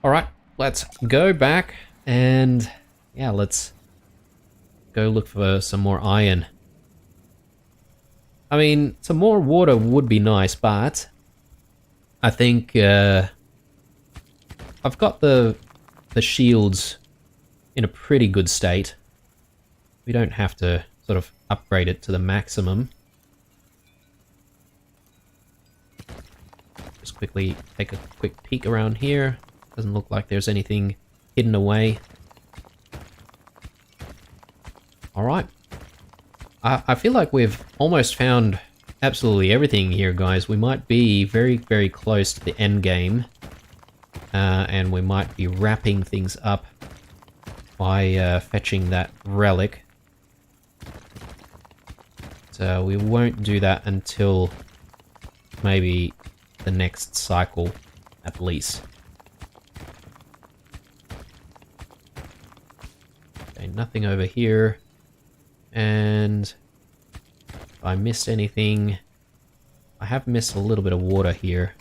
Alright, let's go back and, yeah, let's go look for some more iron. I mean, some more water would be nice, but I think I've got the shields in a pretty good state. We don't have to sort of upgrade it to the maximum. Just quickly take a quick peek around here. Doesn't look like there's anything hidden away. Alright. I feel like we've almost found absolutely everything here, guys. We might be very, very close to the end game. And we might be wrapping things up by fetching that relic. So we won't do that until maybe the next cycle, at least. Okay, nothing over here. And if I missed anything, I have missed a little bit of water here.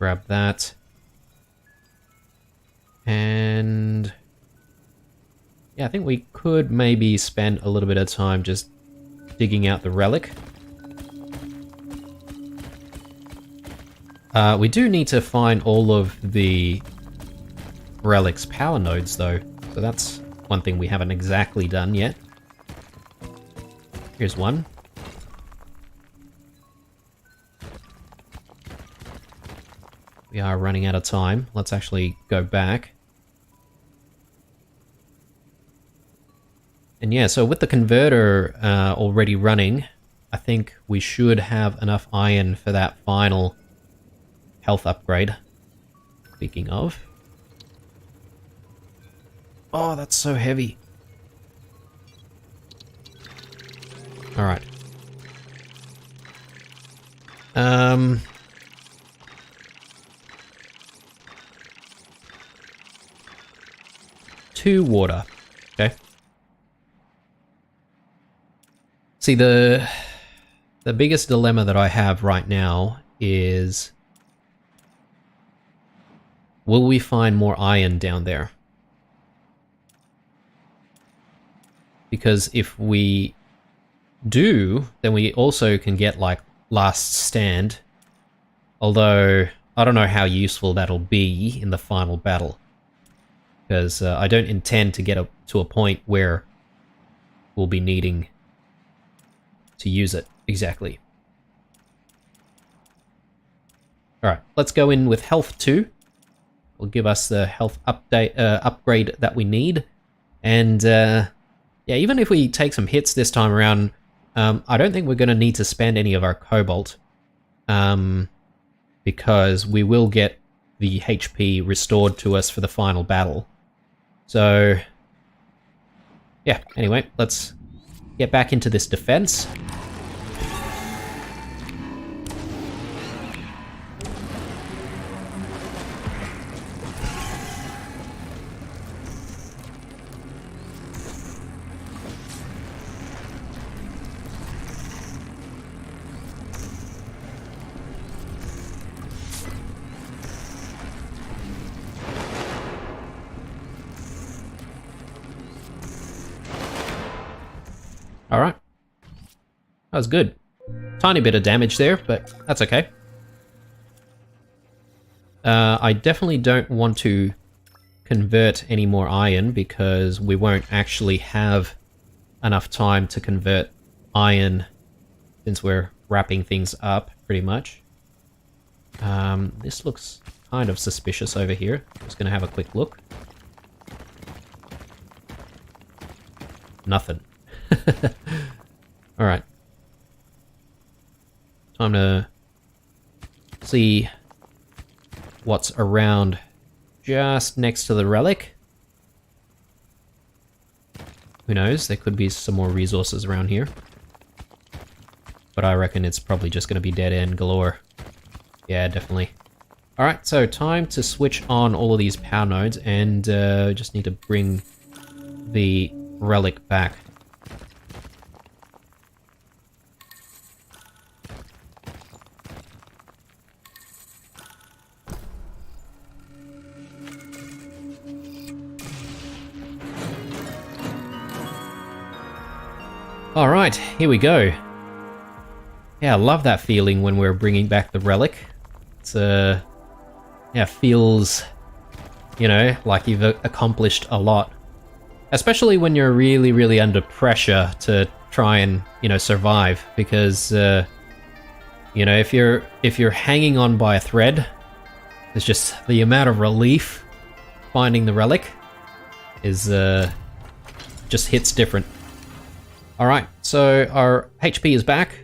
Grab that. And yeah, I think we could maybe spend a little bit of time just digging out the relic. We do need to find all of the relic's power nodes though, so that's one thing we haven't exactly done yet. Here's one. We are running out of time. Let's actually go back. And yeah, so with the converter already running, I think we should have enough iron for that final health upgrade. Speaking of. Oh, that's so heavy. Alright. 2 water. Okay. See, the biggest dilemma that I have right now is, will we find more iron down there? Because if we do, then we also can get, like, last stand. Although, I don't know how useful that'll be in the final battle. Because I don't intend to get to a point where we'll be needing to use it exactly. Alright, let's go in with health 2. Will give us the health upgrade that we need. And yeah, even if we take some hits this time around, I don't think we're going to need to spend any of our cobalt. Because we will get the HP restored to us for the final battle. So, yeah, anyway, let's get back into this defense. Alright. That was good. Tiny bit of damage there, but that's okay. I definitely don't want to convert any more iron because we won't actually have enough time to convert iron since we're wrapping things up pretty much. This looks kind of suspicious over here. Just gonna have a quick look. Nothing. Alright. Time to see what's around just next to the relic. Who knows, there could be some more resources around here. But I reckon it's probably just going to be dead end galore. Yeah, definitely. Alright, so time to switch on all of these power nodes and just need to bring the relic back. Alright, here we go. Yeah, I love that feeling when we're bringing back the relic. It's, yeah, feels, you know, like you've accomplished a lot. Especially when you're really, really under pressure to try and, you know, survive. Because, you know, if you're hanging on by a thread, there's just the amount of relief finding the relic is, just hits different. Alright, so our HP is back.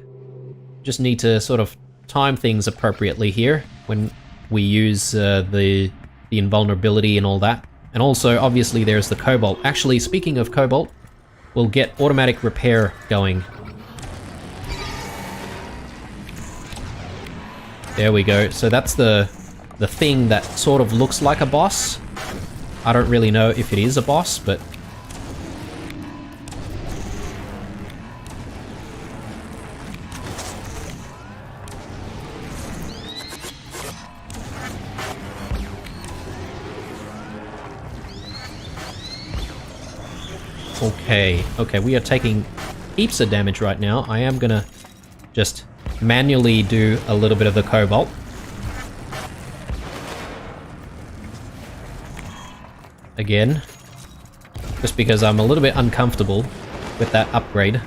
Just need to sort of time things appropriately here when we use the invulnerability and all that. And also, obviously, there's the cobalt. Actually, speaking of cobalt, we'll get automatic repair going. There we go. So that's the thing that sort of looks like a boss. I don't really know if it is a boss, but... Okay, we are taking heaps of damage right now. I am gonna just manually do a little bit of the cobalt. Again, just because I'm a little bit uncomfortable with that upgrade.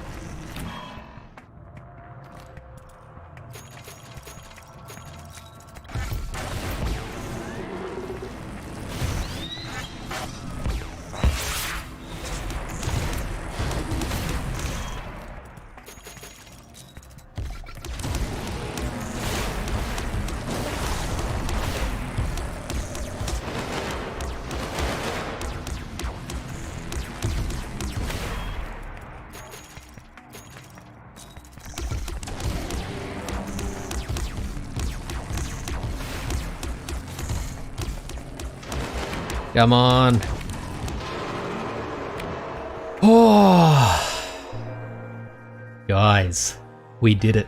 Come on. Oh. Guys, we did it.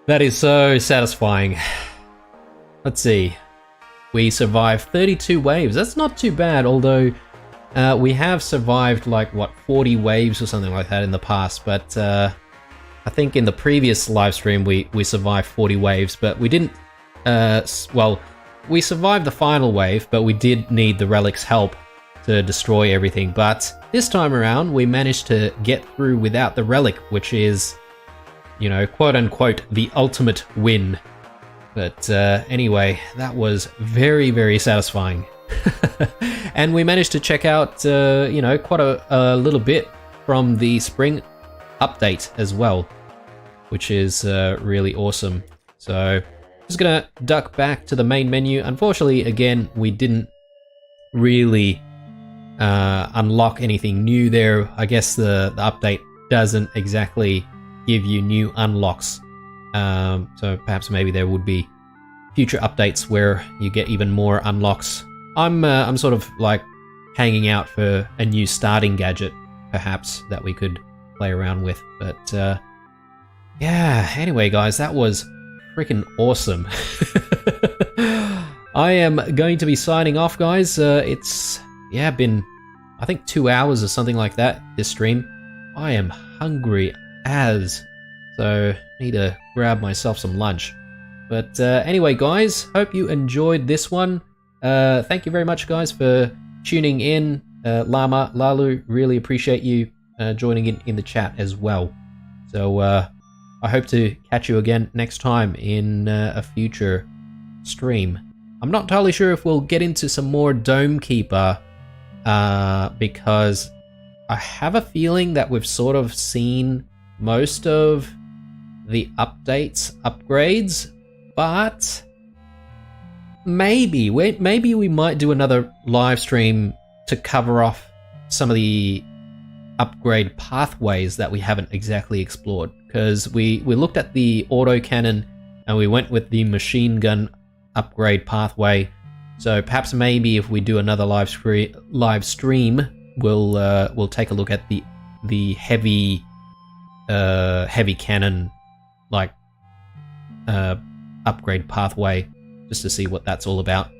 That is so satisfying. Let's see. We survived 32 waves. That's not too bad, although we have survived like, what, 40 waves or something like that in the past, but I think in the previous live stream we survived 40 waves, but we didn't, well, we survived the final wave, but we did need the relic's help to destroy everything. But this time around, we managed to get through without the relic, which is, you know, quote unquote, the ultimate win. But anyway, that was very, very satisfying. And we managed to check out, you know, quite a little bit from the spring update as well, which is really awesome. So just gonna duck back to the main menu. Unfortunately, again, we didn't really unlock anything new there. I guess the update doesn't exactly give you new unlocks. So perhaps maybe there would be future updates where you get even more unlocks. I'm sort of like hanging out for a new starting gadget, perhaps, that we could play around with. But yeah, anyway guys, that was freaking awesome. I am going to be signing off, guys. It's, yeah, been, I think 2 hours or something like that, this stream. I am hungry as, so need to grab myself some lunch. But anyway guys, hope you enjoyed this one. Thank you very much guys for tuning in. Llama, Lalu, really appreciate you joining in the chat as well. So I hope to catch you again next time in a future stream. I'm not entirely sure if we'll get into some more Dome Keeper, because I have a feeling that we've sort of seen most of the upgrades, but maybe we might do another live stream to cover off some of the upgrade pathways that we haven't exactly explored, because we looked at the autocannon and we went with the machine gun upgrade pathway. So perhaps maybe if we do another live stream, we'll take a look at the heavy cannon like upgrade pathway, just to see what that's all about.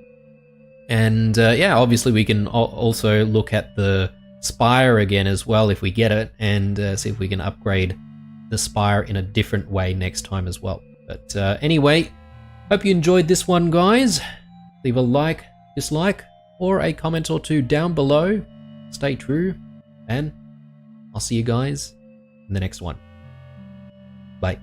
And yeah, obviously we can also look at the spire again as well if we get it, and see if we can upgrade the spire in a different way next time as well. But anyway, hope you enjoyed this one guys. Leave a like, dislike, or a comment or two down below. Stay true, and I'll see you guys in the next one. Bye.